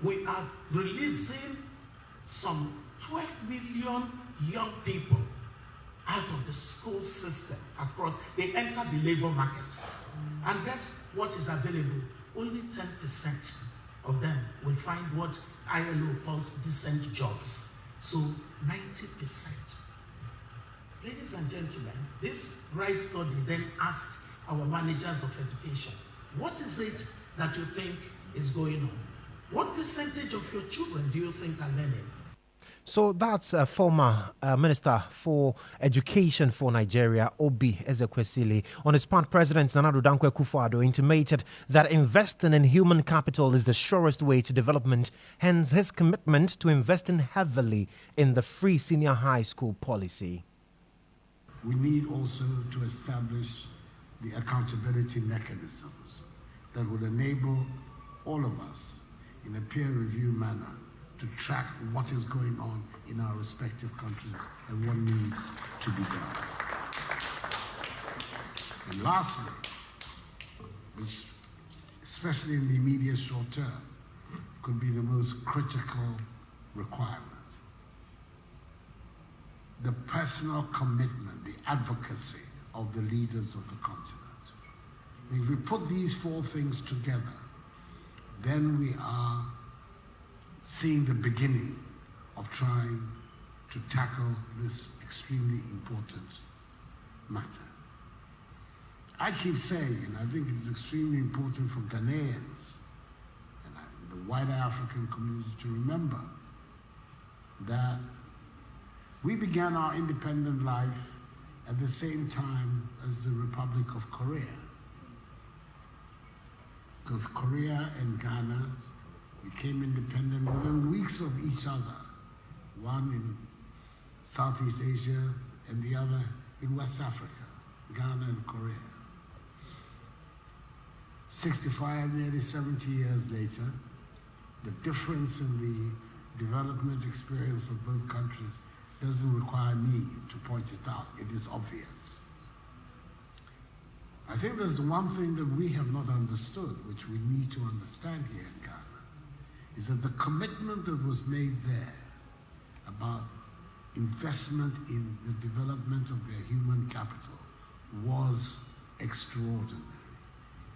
we are releasing some 12 million young people out of the school system across. They enter the labor market. And guess what is available? Only 10% of them will find what ILO calls decent jobs. So 90% Ladies and gentlemen, this RISE study then asked our managers of education, what is it that you think is going on? What percentage of your children do you think are learning? So that's former Minister for Education for Nigeria, Obi Ezekwesili. On his part, President Nana Addo Dankwa Akufo-Addo intimated that investing in human capital is the surest way to development, hence his commitment to investing heavily in the free senior high school policy. We need also to establish the accountability mechanisms that would enable all of us in a peer review manner to track what is going on in our respective countries and what needs to be done. And lastly, which especially in the immediate short term, could be the most critical requirement, the personal commitment, the advocacy of the leaders of the continent. If we put these four things together, then we are seeing the beginning of trying to tackle this extremely important matter. I keep saying, and I think it's extremely important for Ghanaians and the wider African community to remember that we began our independent life at the same time as the Republic of Korea. Because Korea and Ghana became independent within weeks of each other, one in Southeast Asia and the other in West Africa, Ghana and Korea. 65, nearly 70 years later, the difference in the development experience of both countries doesn't require me to point it out. It is obvious. I think there's one thing that we have not understood, which we need to understand here in Ghana, is that the commitment that was made there about investment in the development of their human capital was extraordinary,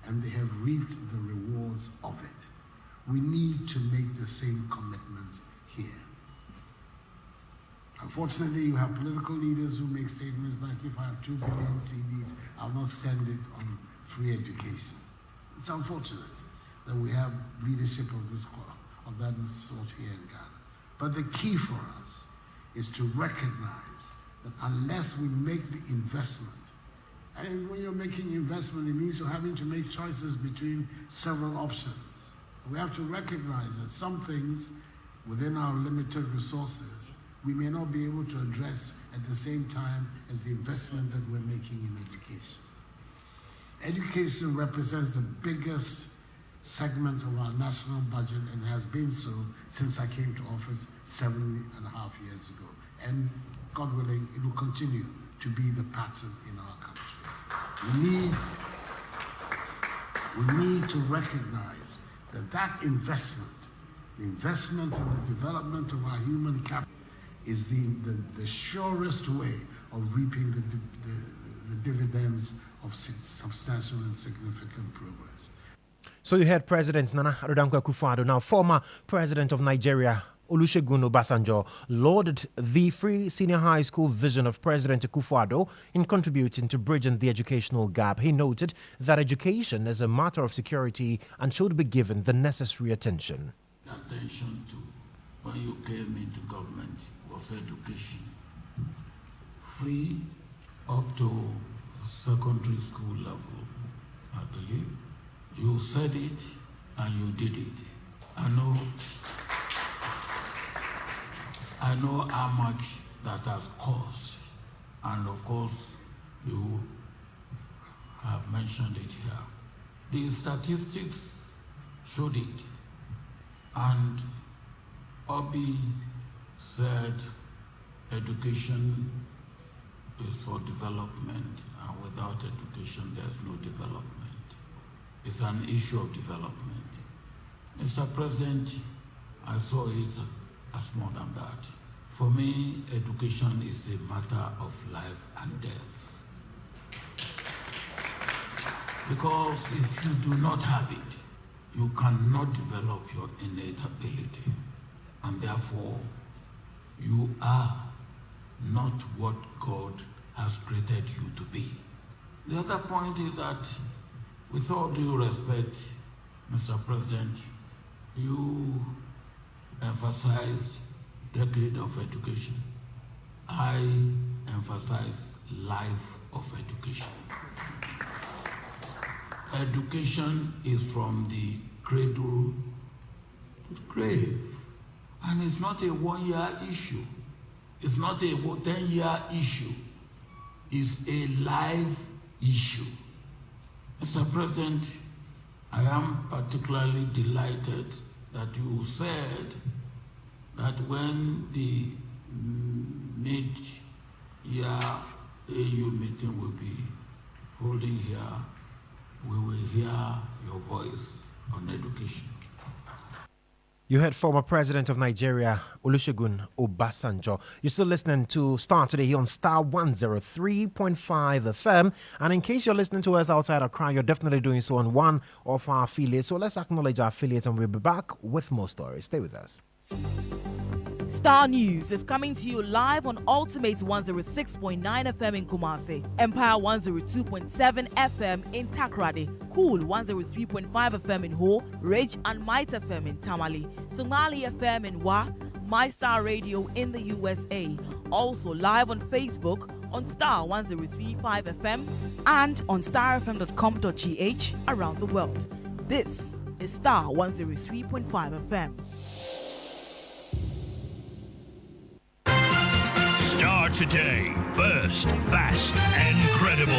and they have reaped the rewards of it. We need to make the same commitment here. Unfortunately, you have political leaders who make statements like, if I have 2 billion CDs, I'll not spend it on free education. It's unfortunate that we have leadership of that sort here in Ghana. But the key for us is to recognize that unless we make the investment, and when you're making investment, it means you're having to make choices between several options. We have to recognize that some things within our limited resources we may not be able to address at the same time as the investment that we're making in education. Education represents the biggest segment of our national budget and has been so since I came to office 7.5 years ago. And God willing, it will continue to be the pattern in our country. We need to recognize that investment, the investment in the development of our human capital, is the surest way of reaping the dividends of substantial and significant progress. So you heard President Nana Addo Dankwa Akufo-Addo, now former President of Nigeria, Olusegun Obasanjo, lauded the free senior high school vision of President Akufo-Addo in contributing to bridging the educational gap. He noted that education is a matter of security and should be given the necessary attention. Attention to when you came into government was education. Free up to secondary school level, I believe. You said it and you did it. I know how much that has cost, and of course you have mentioned it here. The statistics showed it, and Obi said education is for development, and without education there's no development. It's an issue of development. Mr. President, I saw it as more than that. For me, education is a matter of life and death. Because if you do not have it, you cannot develop your innate ability. And therefore, you are not what God has created you to be. The other point is that, with all due respect, Mr. President, you emphasized decade of education. I emphasize life of education. Education is from the cradle to the grave. And it's not a one-year issue. It's not a 10-year issue. It's a life issue. Mr. President, I am particularly delighted that you said that when the mid-year AU meeting will be holding here, we will hear your voice on education. You heard former President of Nigeria, Olusegun Obasanjo. You're still listening to Starr today here on Starr 103.5 FM. And in case you're listening to us outside Accra, you're definitely doing so on one of our affiliates. So let's acknowledge our affiliates and we'll be back with more stories. Stay with us. Starr News is coming to you live on Ultimate 106.9 FM in Kumasi, Empire 102.7 FM in Takrady, Cool 103.5 FM in Ho, Rage and Might FM in Tamale, Somali FM in Wa, My Star Radio in the USA, also live on Facebook on Starr 103.5 FM and on starfm.com.gh around the world. This is Starr 103.5 FM. Starr Today, burst, fast, and credible.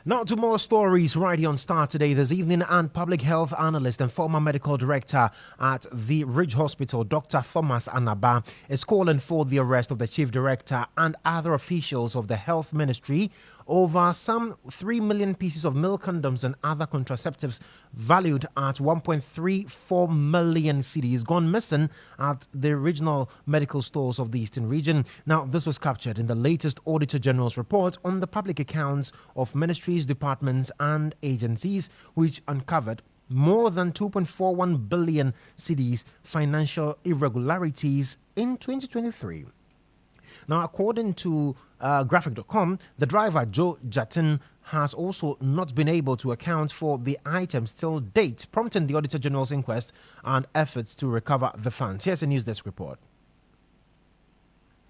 Now to more stories right here on Starr Today this evening, and public health analyst and former medical director at the Ridge Hospital, Dr. Thomas Anaba, is calling for the arrest of the chief director and other officials of the health ministry over some 3 million pieces of male condoms and other contraceptives valued at 1.34 million cedis gone missing at the regional medical stores of the Eastern region. Now, this was captured in the latest Auditor General's report on the public accounts of ministries, departments and agencies, which uncovered more than 2.41 billion cedis financial irregularities in 2023. Now, according to graphic.com, the driver, Joe Jatin, has also not been able to account for the items till date, prompting the Auditor General's inquest and efforts to recover the funds. Here's a news desk report.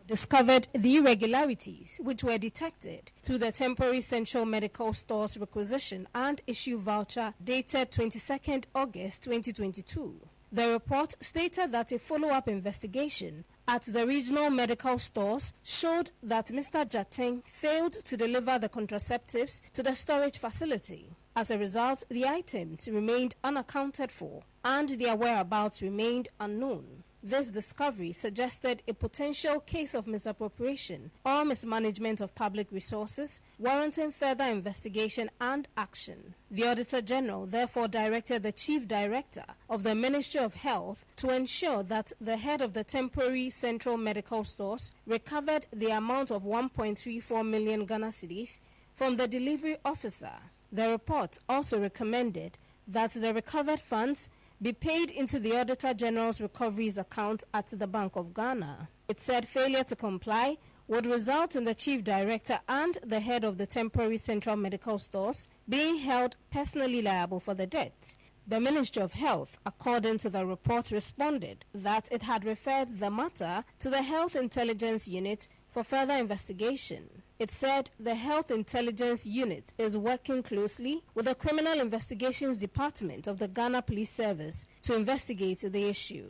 Discovered the irregularities which were detected through the temporary central medical stores requisition and issue voucher dated 22nd August 2022. The report stated that a follow-up investigation at the regional medical stores showed that Mr. Jating failed to deliver the contraceptives to the storage facility. As a result, the items remained unaccounted for and their whereabouts remained unknown. This discovery suggested a potential case of misappropriation or mismanagement of public resources, warranting further investigation and action. The Auditor General therefore directed the Chief Director of the Ministry of Health to ensure that the head of the temporary central medical stores recovered the amount of 1.34 million Ghana cedis from the delivery officer. The report also recommended that the recovered funds be paid into the Auditor General's recoveries account at the Bank of Ghana. It said failure to comply would result in the Chief Director and the head of the temporary central medical stores being held personally liable for the debt. The Ministry of Health, according to the report, responded that it had referred the matter to the Health Intelligence Unit for further investigation. It said the Health Intelligence Unit is working closely with the Criminal Investigations Department of the Ghana Police Service to investigate the issue.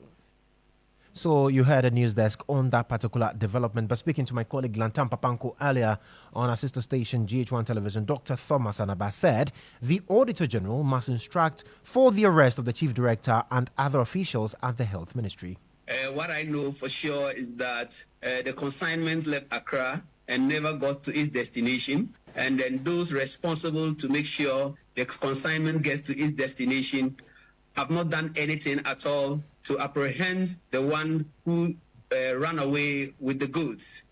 So you heard a news desk on that particular development. But speaking to my colleague Lantam Papanko earlier on our sister station GH1 Television, Dr. Thomas Anaba said the Auditor General must instruct for the arrest of the Chief Director and other officials at the Health Ministry. What I know for sure is that the consignment left Accra and never got to its destination, and then those responsible to make sure the consignment gets to its destination have not done anything at all to apprehend the one who ran away with the goods.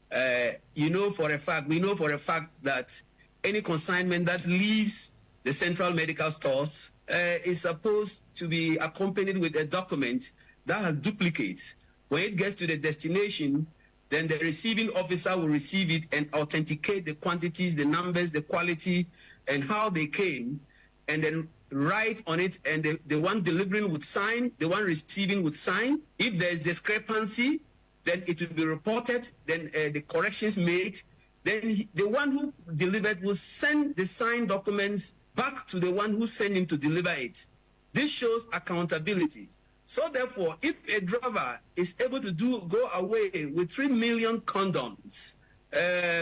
We know for a fact that any consignment that leaves the central medical stores is supposed to be accompanied with a document that has duplicates. When it gets to the destination, then the receiving officer will receive it and authenticate the quantities, the numbers, the quality, and how they came, and then write on it, and the one delivering would sign, the one receiving would sign. If there's discrepancy, then it will be reported, then the corrections made. Then the one who delivered will send the signed documents back to the one who sent him to deliver it. This shows accountability. So therefore, if a driver is able to go away with 3 million condoms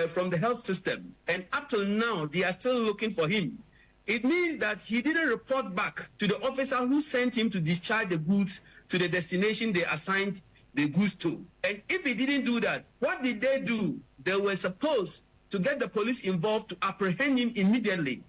from the health system, and up till now they are still looking for him, it means that he didn't report back to the officer who sent him to discharge the goods to the destination they assigned the goods to. And if he didn't do that, what did they do? They were supposed to get the police involved to apprehend him immediately.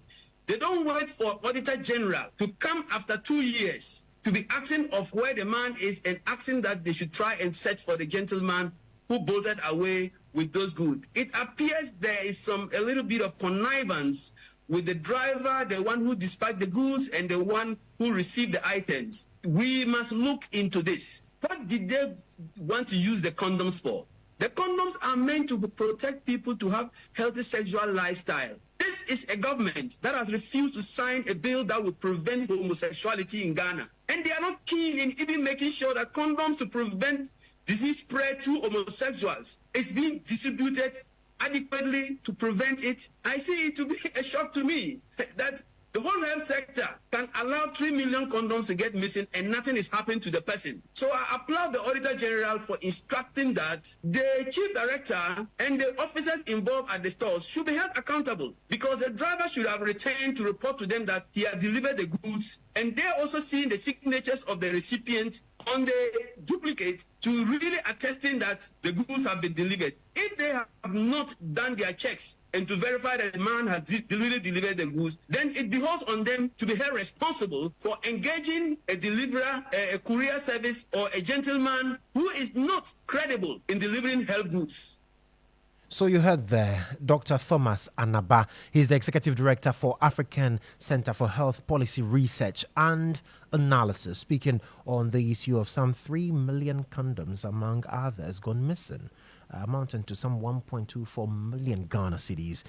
They don't wait for Auditor General to come after 2 years to be asking of where the man is and asking that they should try and search for the gentleman who bolted away with those goods. It appears there is a little bit of connivance with the driver, the one who dispatched the goods, and the one who received the items. We must look into this. What did they want to use the condoms for? The condoms are meant to protect people to have healthy sexual lifestyle. This is a government that has refused to sign a bill that would prevent homosexuality in Ghana. And they are not keen in even making sure that condoms to prevent disease spread to homosexuals is being distributed adequately to prevent it. I see it to be a shock to me that the whole health sector can allow 3 million condoms to get missing and nothing is happening to the person. So I applaud the Auditor General for instructing that the Chief Director and the officers involved at the stores should be held accountable, because the driver should have returned to report to them that he had delivered the goods, and they're also seeing the signatures of the recipient on the duplicate to really attesting that the goods have been delivered. If they have not done their checks and to verify that the man has really delivered the goods, then it behoves on them to be held responsible for engaging a deliverer, a courier service, or a gentleman who is not credible in delivering health goods. So you heard there Dr. Thomas Anaba. He's the Executive Director for African Center for Health Policy Research and Analysis, speaking on the issue of some 3 million condoms, among others, gone missing, amounting to some 1.24 million Ghana cedis,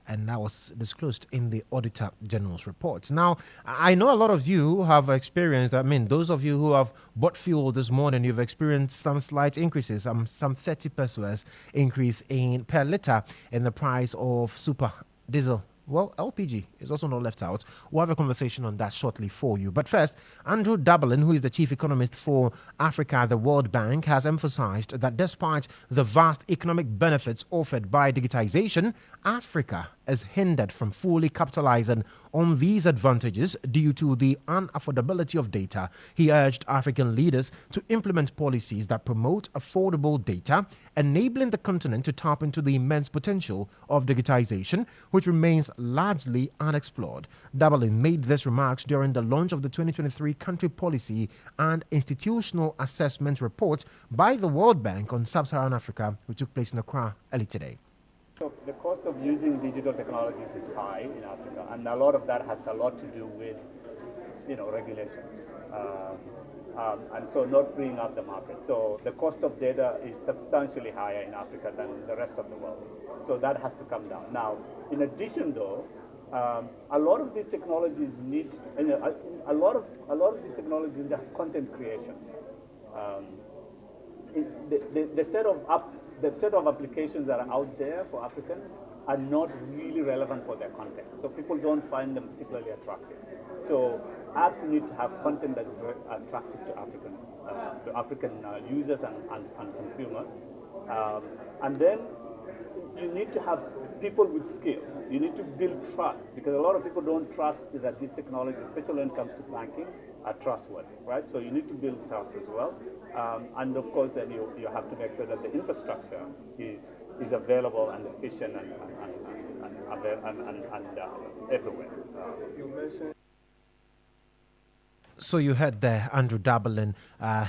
and that was disclosed in the Auditor General's report. Now, I know a lot of you have experienced, those of you who have bought fuel this morning, you've experienced some slight increases, some 30 pesos increase in per litre in the price of super diesel. Well, LPG is also not left out. We'll have a conversation on that shortly for you. But first, Andrew Dublin, who is the chief economist for Africa at the World Bank, has emphasized that despite the vast economic benefits offered by digitization, Africa is hindered from fully capitalizing on these advantages due to the unaffordability of data. He urged African leaders to implement policies that promote affordable data, enabling the continent to tap into the immense potential of digitization, which remains largely unexplored. Dublin made these remarks during the launch of the 2023 Country Policy and Institutional Assessment Report by the World Bank on Sub-Saharan Africa, which took place in Accra early today. So the cost of using digital technologies is high in Africa, and a lot of that has a lot to do with, regulation, and so not freeing up the market. So the cost of data is substantially higher in Africa than the rest of the world. So that has to come down. Now, in addition, though, a lot of these technologies need a lot of these technologies need content creation. The set of applications that are out there for Africans are not really relevant for their context. So people don't find them particularly attractive. So apps need to have content that is very attractive to African users and consumers. And then you need to have people with skills. You need to build trust, because a lot of people don't trust that these technologies, especially when it comes to banking, are trustworthy, right? So you need to build trust as well. And of course, then you have to make sure that the infrastructure is available and efficient and everywhere. You mentioned. So you heard there Andrew Dublin.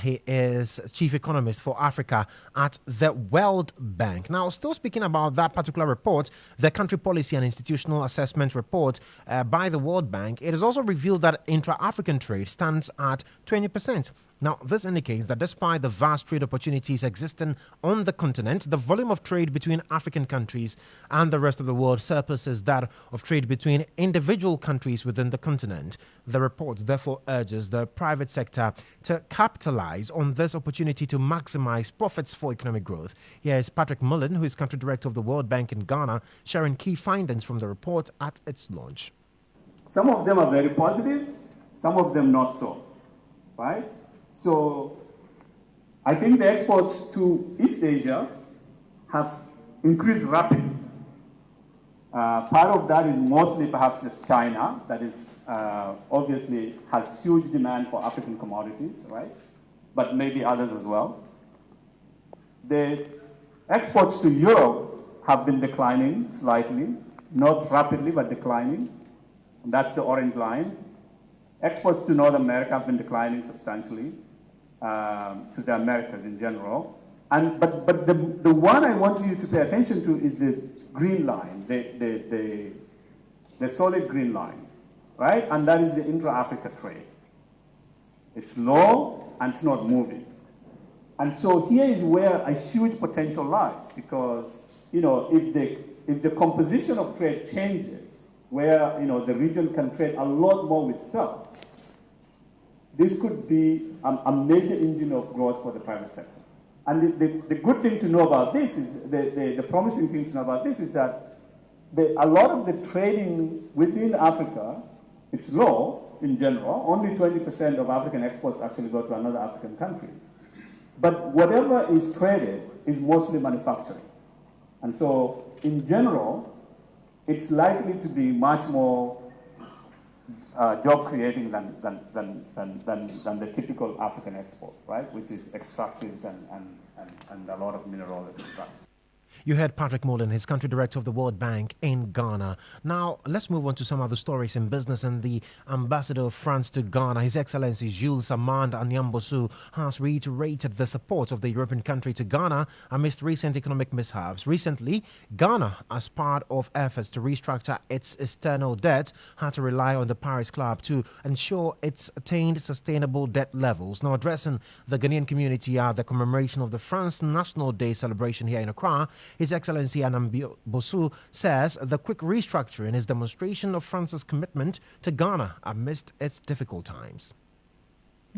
He is chief economist for Africa at the World Bank. Now, still speaking about that particular report, the Country Policy and Institutional Assessment Report by the World Bank, it is also revealed that intra-African trade stands at 20%. Now, this indicates that despite the vast trade opportunities existing on the continent, the volume of trade between African countries and the rest of the world surpasses that of trade between individual countries within the continent. The report therefore urges the private sector to capitalize on this opportunity to maximize profits for economic growth. Here is Patrick Mullen, who is country director of the World Bank in Ghana, sharing key findings from the report at its launch. Some of them are very positive, some of them not so, right? So I think the exports to East Asia have increased rapidly. Part of that is mostly perhaps just China, that is obviously has huge demand for African commodities, right? But maybe others as well. The exports to Europe have been declining slightly, not rapidly, but declining. And that's the orange line. Exports to North America have been declining substantially, to the Americas in general. But the one I want you to pay attention to is the green line, the solid green line, right? And that is the intra-Africa trade. It's low and it's not moving. And so here is where a huge potential lies, because if the composition of trade changes, where the region can trade a lot more with itself, this could be a major engine of growth for the private sector. And the good thing to know about this is, the promising thing to know about this is that a lot of the trading within Africa, it's low in general. Only 20% of African exports actually go to another African country. But whatever is traded is mostly manufacturing. And so, in general, it's likely to be much more job creating than the typical African export, right? Which is extractives and a lot of mineral extraction. You heard Patrick Mullen, his country director of the World Bank in Ghana. Now, let's move on to some other stories in business. And the ambassador of France to Ghana, His Excellency Jules Armand Anyambosu, has reiterated the support of the European country to Ghana amidst recent economic mishaps. Recently, Ghana, as part of efforts to restructure its external debt, had to rely on the Paris Club to ensure it's attained sustainable debt levels. Now, addressing the Ghanaian community at the commemoration of the France National Day celebration here in Accra, His Excellency Anyambosu says the quick restructuring is demonstration of France's commitment to Ghana amidst its difficult times.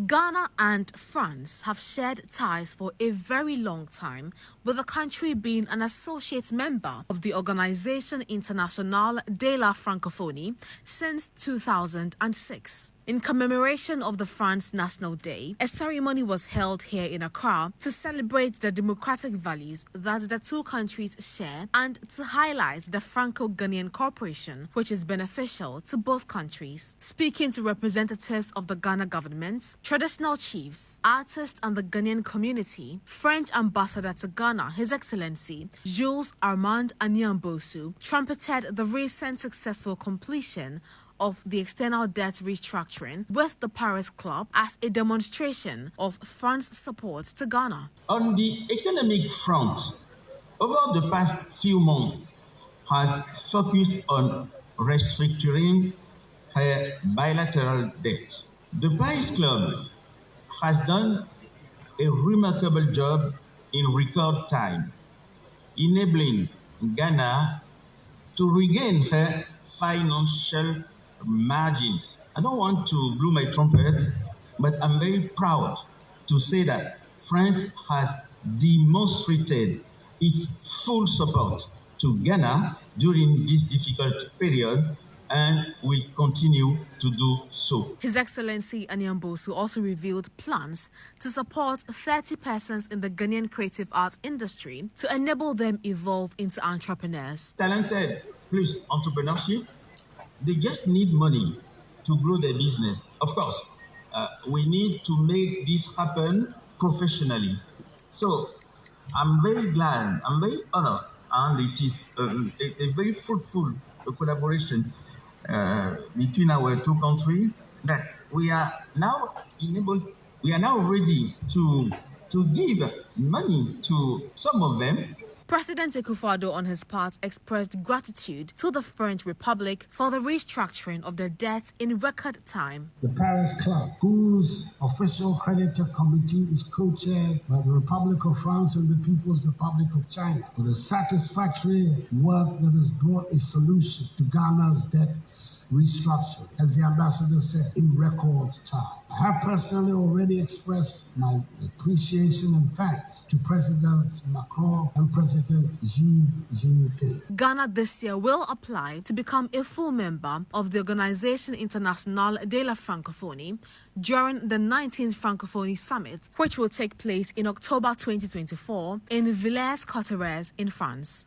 Ghana and France have shared ties for a very long time, with the country being an associate member of the Organisation Internationale de la Francophonie since 2006. In commemoration of the France National Day, a ceremony was held here in Accra to celebrate the democratic values that the two countries share and to highlight the Franco-Ghanaian cooperation, which is beneficial to both countries. Speaking to representatives of the Ghana government, traditional chiefs, artists and the Ghanaian community, French ambassador to Ghana, His Excellency Jules Armand Anyambosu, trumpeted the recent successful completion of the external debt restructuring with the Paris Club as a demonstration of France's support to Ghana. On the economic front, over the past few months, has focused on restructuring her bilateral debt. The Paris Club has done a remarkable job in record time, enabling Ghana to regain her financial margins. I don't want to blow my trumpet, but I'm very proud to say that France has demonstrated its full support to Ghana during this difficult period and will continue to do so. His Excellency Anyambosu also revealed plans to support 30 persons in the Ghanaian creative arts industry to enable them evolve into entrepreneurs. Talented plus entrepreneurship, they just need money to grow their business. Of course, we need to make this happen professionally. So I'm very glad, I'm very honored, and it is a very fruitful collaboration between our two countries that we are now ready to give money to some of them. President Akufo-Addo, on his part, expressed gratitude to the French Republic for the restructuring of the debt in record time. The Paris Club, whose whose official creditor committee is co-chaired by the Republic of France and the People's Republic of China, for the satisfactory work that has brought a solution to Ghana's debt restructure, as the ambassador said, in record time. I have personally already expressed my appreciation and thanks to President Macron and President Xi Jinping. Ghana this year will apply to become a full member of the Organisation Internationale de la Francophonie during the 19th Francophonie Summit, which will take place in October 2024 in Villers-Cotterêts in France.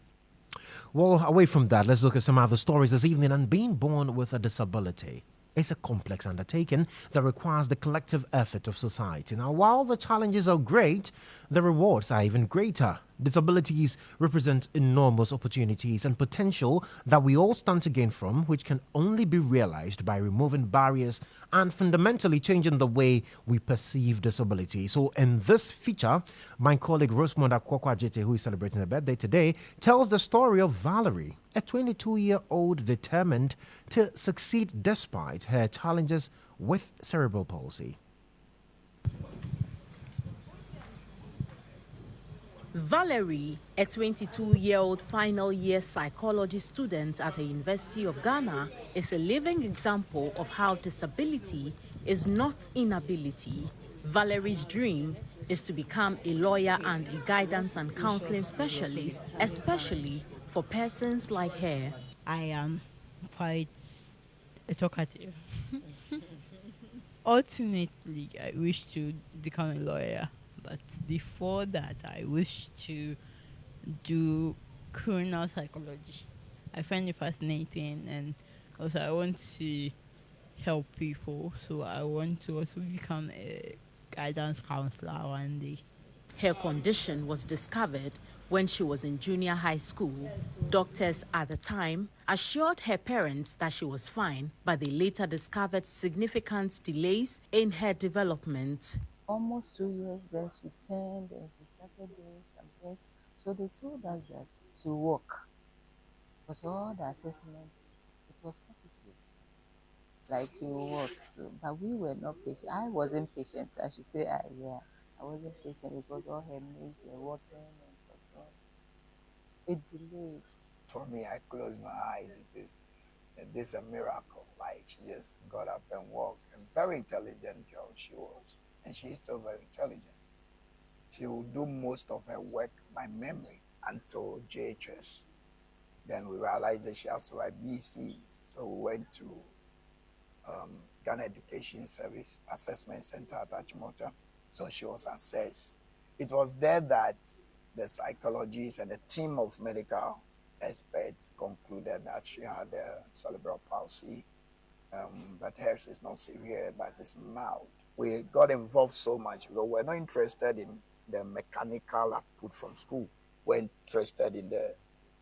Well, away from that, let's look at some other stories this evening. And being born with a disability is a complex undertaking that requires the collective effort of society. Now, while the challenges are great, the rewards are even greater. Disabilities represent enormous opportunities and potential that we all stand to gain from, which can only be realized by removing barriers and fundamentally changing the way we perceive disability. So in this feature, my colleague Rosemond Akwakwajete, who is celebrating her birthday today, tells the story of Valerie, a 22-year-old determined to succeed despite her challenges with cerebral palsy. Valerie, a 22-year-old final year psychology student at the University of Ghana, is a living example of how disability is not inability. Valerie's dream is to become a lawyer and a guidance and counseling specialist, especially for persons like her. I am quite talkative. Ultimately, I wish to become a lawyer. But before that, I wish to do criminal psychology. I find it fascinating, and also I want to help people, so I want to also become a guidance counselor one day. Her condition was discovered when she was in junior high school. Doctors at the time assured her parents that she was fine, but they later discovered significant delays in her development. Almost 2 years, then she turned and she started doing some things. So they told us that she would walk. Because all the assessment, it was positive. Like she would walk. So, but we were not patient. I wasn't patient. I should say, I wasn't patient because all her mates were walking and talking. It delayed. For me, I closed my eyes because this is a miracle. Like she just got up and walked. And very intelligent girl she was. And she's still very intelligent. She will do most of her work by memory until JHS. Then we realized that she has to write BC. So we went to Ghana Education Service Assessment Center at Achimota. So she was assessed. It was there that the psychologists and the team of medical experts concluded that she had cerebral palsy. But hers is not severe, but it's mild. We got involved so much because we're not interested in the mechanical output from school. We're interested in the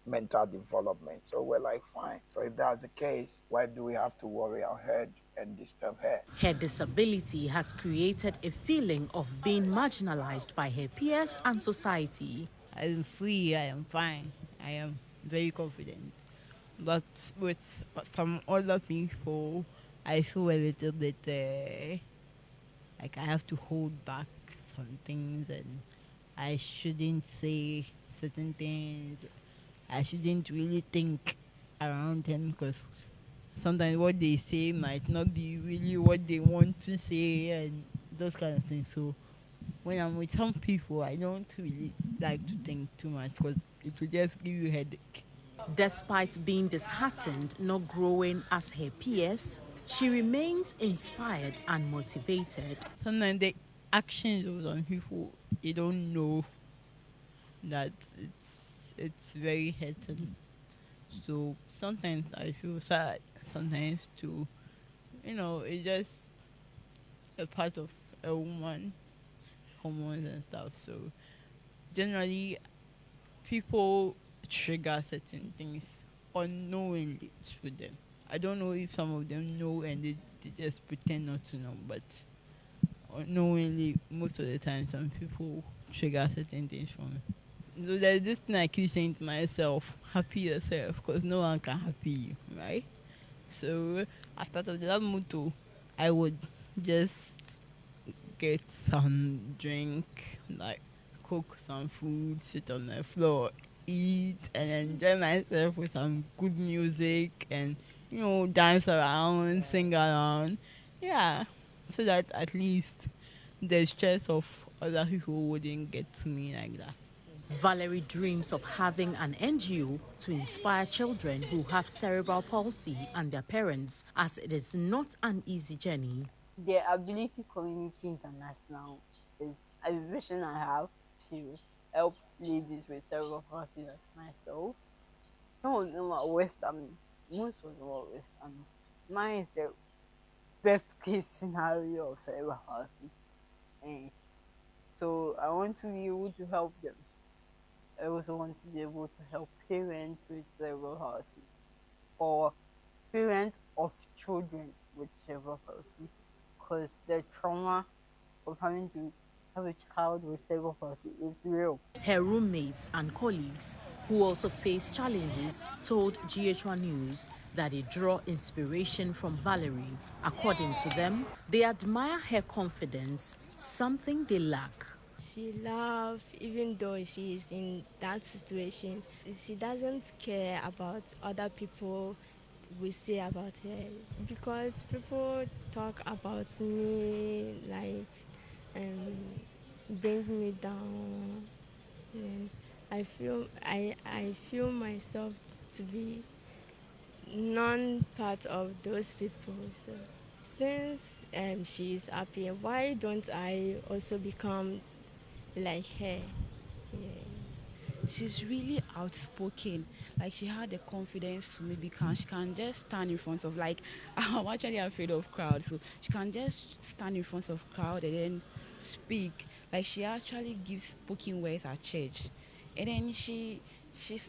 mental development. So we're like, fine. So if that's the case, why do we have to worry our head and disturb her? Her disability has created a feeling of being marginalized by her peers and society. I am free, I am fine, I am very confident. But with some other people, I feel a little bit like I have to hold back some things, and I shouldn't say certain things. I shouldn't really think around them because sometimes what they say might not be really what they want to say and those kind of things. So when I'm with some people, I don't really like to think too much because it will just give you a headache. Despite being disheartened, not growing as her peers, she remains inspired and motivated. Sometimes the actions of some people, you don't know that it's very hurting. So sometimes I feel sad, sometimes too. It's just a part of a woman, hormones and stuff. So generally, people trigger certain things unknowingly through them. I don't know if some of them know and they just pretend not to know, but unknowingly, most of the time, some people trigger certain things for me. So there's this thing I keep saying to myself, happy yourself, because no one can happy you, right? So I started that motto, I would just get some drink, like cook some food, sit on the floor, eat, and enjoy myself with some good music and, dance around, sing around. Yeah, so that at least the stress of other people wouldn't get to me like that. Valerie dreams of having an NGO to inspire children who have cerebral palsy and their parents, as it is not an easy journey. The Ability Community International is a vision I have to help ladies with cerebral palsy like myself. Some of them are Western, most of them are Western. Mine is the best case scenario of cerebral palsy. And so I want to be able to help them. I also want to be able to help parents with cerebral palsy or parents of children with cerebral palsy, because the trauma of having to have a child with cerebral palsy is real. Her roommates and colleagues, who also face challenges, told GH1 News that they draw inspiration from Valerie. According to them, they admire her confidence, something they lack. She loves, even though she is in that situation, she doesn't care about other people will say about her, because people talk about me like bring me down, and I feel myself to be non-part of those people. So since she is happy, why don't I also become like her? Yeah. She's really outspoken. Like, she had the confidence to maybe she can just stand in front of, like, I'm actually afraid of crowds, so she can just stand in front of crowd and then speak. Like, she actually gives spoken words at church, and then she's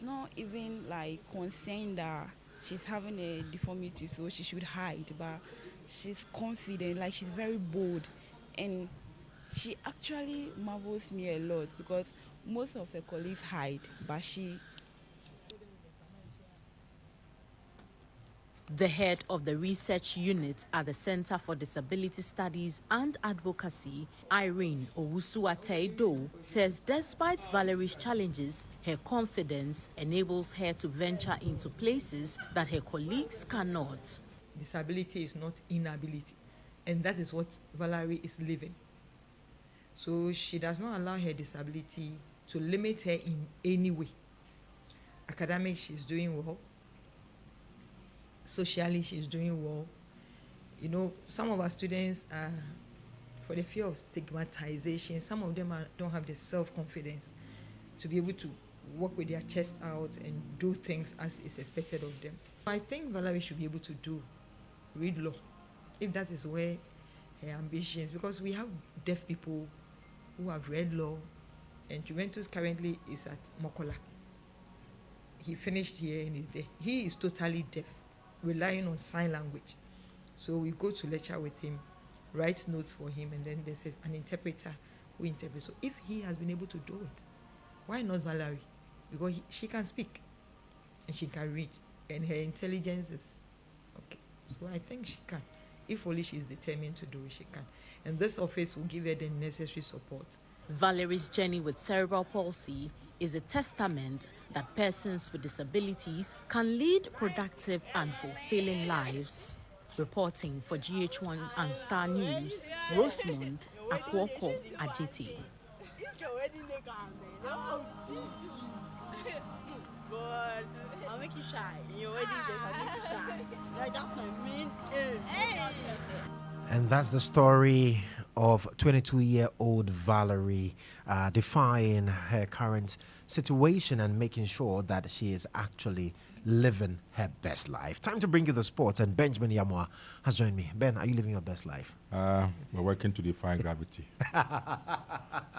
not even like concerned that she's having a deformity, so she should hide, but she's confident. Like, she's very bold, and she actually marvels me a lot, because most of her colleagues hide, but she... The head of the research unit at the Center for Disability Studies and Advocacy, Irene Owusu-Ateido, says despite Valerie's challenges, her confidence enables her to venture into places that her colleagues cannot. Disability is not inability, and that is what Valerie is living. So she does not allow her disability to limit her in any way. Academics, she's doing well. Socially, she's doing well. You know, some of our students are, for the fear of stigmatization, some of them don't have the self-confidence to be able to walk with their chest out and do things as is expected of them. I think Valerie should be able to read law, if that is where her ambitions, because we have deaf people who have read law, and Juventus currently is at Mokola. He finished here and is there. He is totally deaf, relying on sign language. So we go to lecture with him, write notes for him, and then there's an interpreter who interprets. So if he has been able to do it, why not Valerie? Because she can speak and she can read, and her intelligence is okay. So I think she can. If only she's determined to do it, she can. And this office will give her the necessary support. Valerie's journey with cerebral palsy is a testament that persons with disabilities can lead productive and fulfilling lives. Reporting for GH1 and Starr News, Rosemond Akwoko Ajiti. God, I'll make you shy. In your wedding day, I'll make you shy. Like, that's my main aim. And that's the story of 22-year-old Valerie defying her current situation and making sure that she is actually living her best life. Time to bring you the sports, and Benjamin Yamwa has joined me. Ben, are you living your best life? We're working to defy gravity.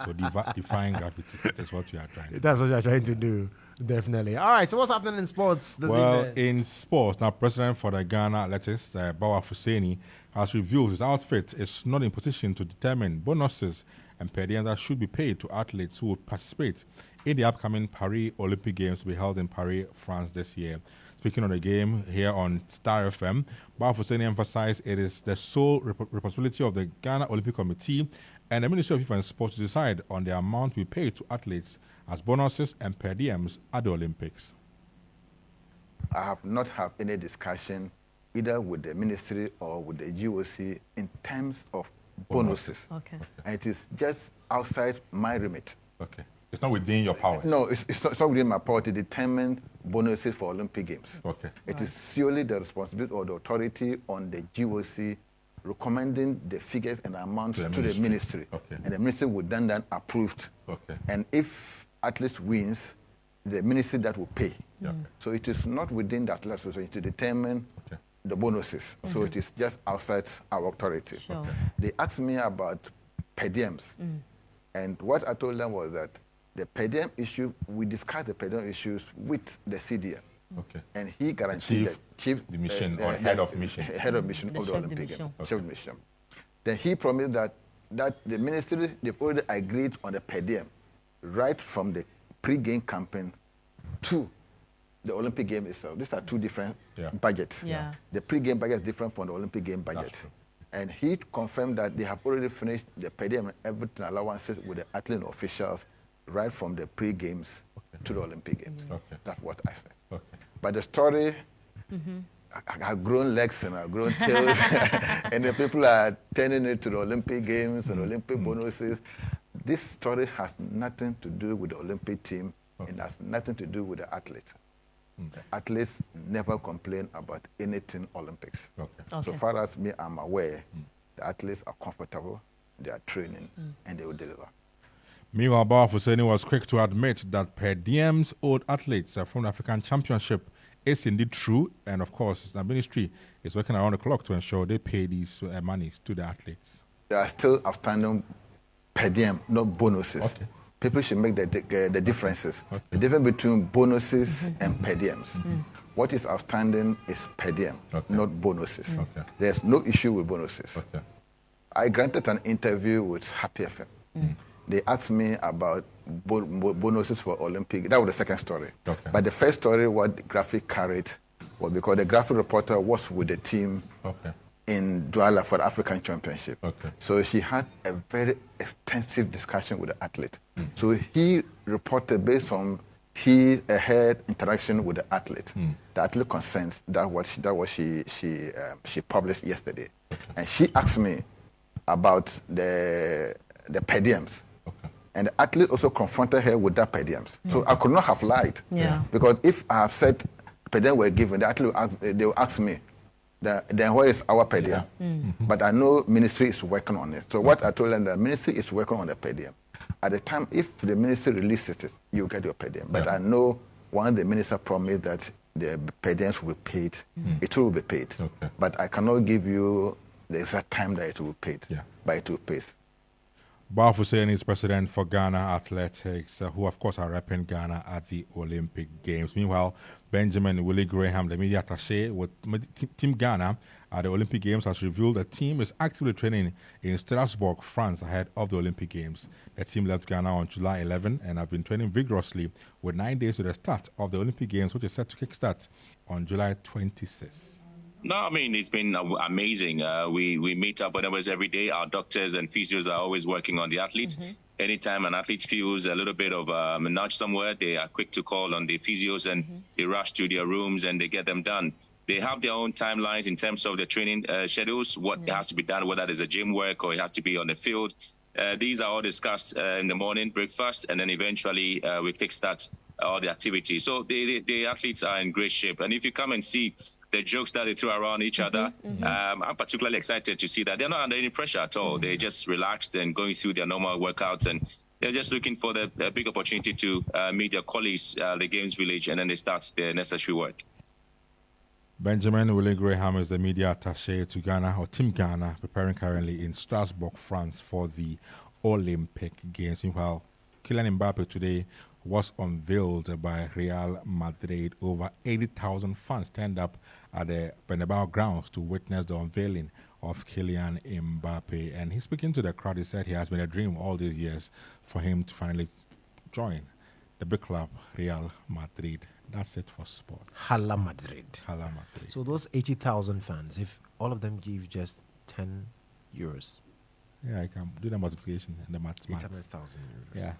So defying gravity, that's what we are trying to do. That's what you're trying to do, definitely. All right, so what's happening in sports this evening? In sports, now President for the Ghana Athletics, Bawa Fuseni, has revealed his outfit is not in position to determine bonuses and per diem that should be paid to athletes who would participate in the upcoming Paris Olympic Games to be held in Paris, France this year. Speaking on the game here on Starr FM, Bao Husseini emphasized it is the sole responsibility of the Ghana Olympic Committee and the Ministry of Youth and Sport to decide on the amount we pay to athletes as bonuses and per diems at the Olympics. I have not had any discussion either with the ministry or with the GOC in terms of bonuses. Okay. And it is just outside my remit. Okay. It's not within your power. No, it's not within my power to determine bonuses for Olympic Games. Okay. It is solely the responsibility or the authority on the GOC recommending the figures and amounts to the ministry. Okay. And the ministry would then approve. Okay. And if athletes wins, the ministry that will pay. Yeah. So it is not within that legislation to determine the bonuses. So it is just outside our authority. Sure. Okay. They asked me about per diems. And what I told them was that the per diem issue, we discussed the per diem issues with the CDM. Okay. And he guaranteed that chief the mission or head of mission. Head of mission of the Olympic Games. Chef of mission. Then he promised that the ministry, they've already agreed on the per diem right from the pre-game campaign to the Olympic Game itself. These are two different budgets. Yeah. The pre-game budget is different from the Olympic Game budget. And he confirmed that they have already finished the per diem and everything allowances with the athlete officials right from the pre-games to the Olympic Games. That's what I said. But the story, I have grown legs and I've grown tails, and the people are turning it to the Olympic Games and Olympic bonuses. This story has nothing to do with the Olympic team. It has nothing to do with the athletes. The athletes never complain about anything Olympics. So far as me, I'm aware, the athletes are comfortable, they are training, and they will deliver. Meanwhile, Bao Husseini was quick to admit that per diems owed athletes from the African Championship is indeed true, and of course, the ministry is working around the clock to ensure they pay these monies to the athletes. There are still outstanding per diem, not bonuses. People should make the differences. The difference between bonuses and per diems. What is outstanding is per diem, not bonuses. There's no issue with bonuses. I granted an interview with Happy FM. They asked me about bonuses for Olympic. That was the second story. But the first story, what the graphic carried, was because the graphic reporter was with the team in Douala for the African Championship. So she had a very extensive discussion with the athlete. So he reported based on her interaction with the athlete. The athlete consents that what she published yesterday. And she asked me about the per diems. And the athlete also confronted her with that per diems. So I could not have lied. Because if I have said per diem were given, the athlete they will ask me, then where is our per diem? But I know ministry is working on it. So what I told them, the ministry is working on the per diem. At the time, if the ministry releases it, you get your per diem. But I know once the minister promised that the per diems will be paid, it will be paid. But I cannot give you the exact time that it will be paid. But it will be paid. Bao Husseini is president for Ghana Athletics, who of course are repping Ghana at the Olympic Games. Meanwhile, Benjamin Willie Graham, the media attaché with Team Ghana at the Olympic Games, has revealed the team is actively training in Strasbourg, France, ahead of the Olympic Games. The team left Ghana on July 11 and have been training vigorously with 9 days to the start of the Olympic Games, which is set to kickstart on July 26. No, I mean, it's been amazing. We meet up almost every day. Our doctors and physios are always working on the athletes. Anytime an athlete feels a little bit of a nudge somewhere, they are quick to call on the physios and they rush to their rooms and they get them done. They have their own timelines in terms of the training schedules, what has to be done, whether there's a gym work or it has to be on the field. These are all discussed in the morning breakfast, and then eventually we kickstart all the activities. So the athletes are in great shape. And if you come and see the jokes that they throw around each other, I'm particularly excited to see that they're not under any pressure at all. They're just relaxed and going through their normal workouts, and they're just looking for the big opportunity to meet their colleagues, the Games Village, and then they start their necessary work. Benjamin Willie Graham is the media attaché to Ghana, or Team Ghana, preparing currently in Strasbourg, France for the Olympic Games. Meanwhile, Kylian Mbappe today was unveiled by Real Madrid. Over 80,000 fans turned up at the Bernabeu grounds to witness the unveiling of Kylian Mbappe. And he's speaking to the crowd. He said he has been a dream all these years for him to finally join the big club, Real Madrid. That's it for sports. Hala Madrid. Hala Madrid. So those 80,000 fans, if all of them give just 10 euros. Yeah, I can do the multiplication and the maths. 800,000 euros. Yeah.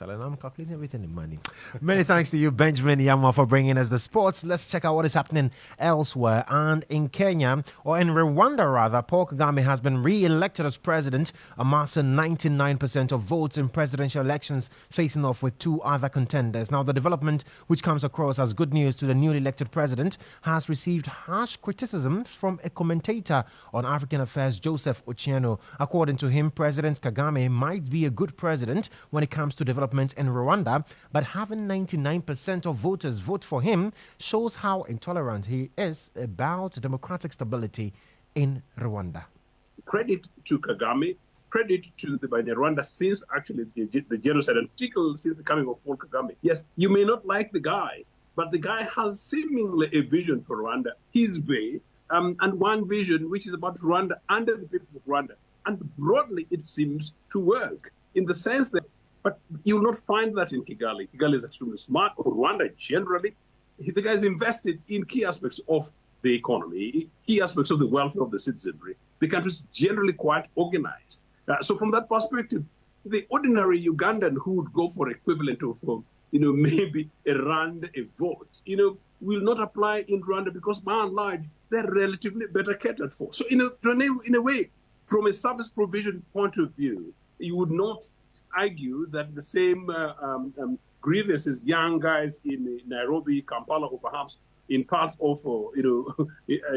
I'm calculating everything in money. Many thanks to you, Benjamin Yama, for bringing us the sports. Let's check out what is happening elsewhere. And in Kenya, or in Rwanda rather, Paul Kagame has been re-elected as president, amassing 99% of votes in presidential elections, facing off with two other contenders. Now, the development, which comes across as good news to the newly elected president, has received harsh criticism from a commentator on African affairs, Joseph Ochieno. According to him, President Kagame might be a good president when it comes to development in Rwanda, but having 99% of voters vote for him shows how intolerant he is about democratic stability in Rwanda. Credit to Kagame, credit to the Rwanda since actually the genocide, and particularly since the coming of Paul Kagame. Yes, you may not like the guy, but the guy has seemingly a vision for Rwanda, his way, and one vision which is about Rwanda and the people of Rwanda. And broadly, it seems to work in the sense that, but you will not find that in Kigali. Kigali is extremely smart, or Rwanda generally. The guy is invested in key aspects of the economy, key aspects of the welfare of the citizenry. The country is generally quite organized. So from that perspective, the ordinary Ugandan who would go for equivalent of, maybe a rand a vote, will not apply in Rwanda because by and large, they're relatively better catered for. So in a way, from a service provision point of view, you would not argue that the same grievances young guys in Nairobi, Kampala, or perhaps in parts of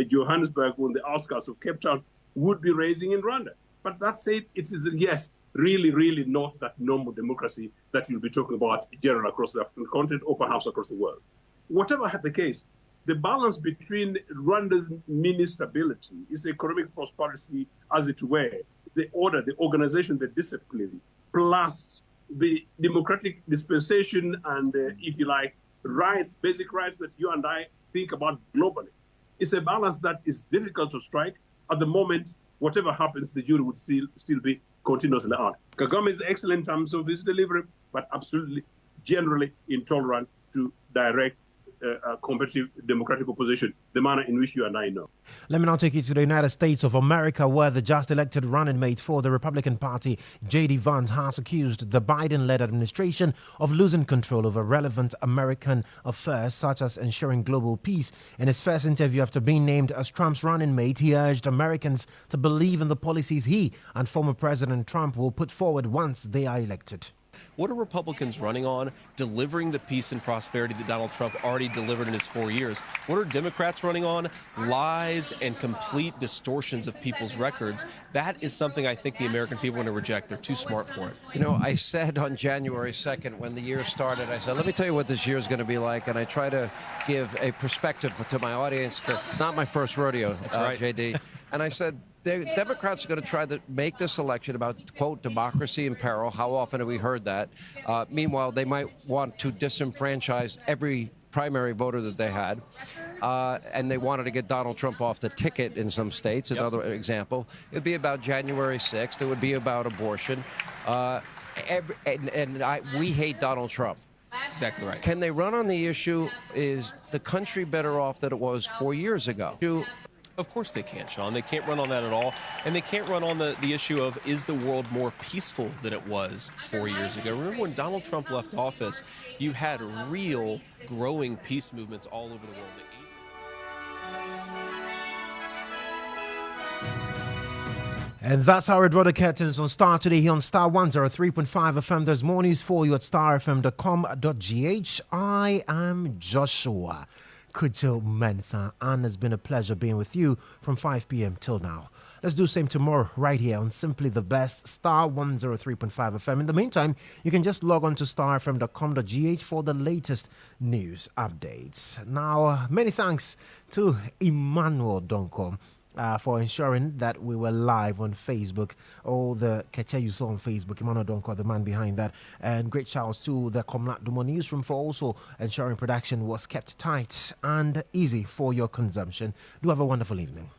Johannesburg on the outskirts of Cape Town would be raising in Rwanda. But that said, it is, yes, really, really not that normal democracy that you'll be talking about generally across the African continent or perhaps across the world. Whatever the case, the balance between Rwanda's mini stability, its economic prosperity, as it were, the order, the organization, the discipline, plus the democratic dispensation and, if you like, rights, basic rights that you and I think about globally. It's a balance that is difficult to strike. At the moment, whatever happens, the jury would still be continuously out. Kagame is excellent in terms of his delivery, but absolutely, generally intolerant to direct competitive democratic opposition, the manner in which you and I know. Let me now take you to the United States of America, where the just elected running mate for the Republican Party, J.D. Vance, has accused the Biden-led administration of losing control over relevant American affairs, such as ensuring global peace. In his first interview after being named as Trump's running mate, he urged Americans to believe in the policies he and former President Trump will put forward once they are elected. What are Republicans running on? Delivering the peace and prosperity that Donald Trump already delivered in his 4 years. What are Democrats running on? Lies and complete distortions of people's records. That is something I think the American people are going to reject. They're too smart for it. I said on January 2nd when the year started, I said, let me tell you what this year is going to be like. And I try to give a perspective to my audience. It's not my first rodeo, That's right. JD. And I said, the Democrats are going to try to make this election about, quote, democracy in peril. How often have we heard that? Meanwhile, they might want to disenfranchise every primary voter that they had. And they wanted to get Donald Trump off the ticket in some states. Another example. It would be about January 6th. It would be about abortion. We hate Donald Trump. Exactly right. Can they run on the issue, is the country better off than it was 4 years ago? Of course they can't, Sean. They can't run on that at all. And they can't run on the issue of, is the world more peaceful than it was 4 years ago? Remember when Donald Trump left office, you had real growing peace movements all over the world. And that's how we draw the curtains on Starr today here on Starr 103.5 FM. There's more news for you at starfm.com.gh. I am Joshua Kodjo Mensah, and it's been a pleasure being with you from 5 p.m. till now. Let's do the same tomorrow right here on Simply the Best, Starr 103.5 FM. In the meantime, you can just log on to starfm.com.gh for the latest news updates. Now, many thanks to Emmanuel Donko for ensuring that we were live on Facebook. All the Keche you saw on Facebook, Emmanuel Donko, the man behind that. And great shouts to the Komlat Dumo newsroom for also ensuring production was kept tight and easy for your consumption. Do have a wonderful evening.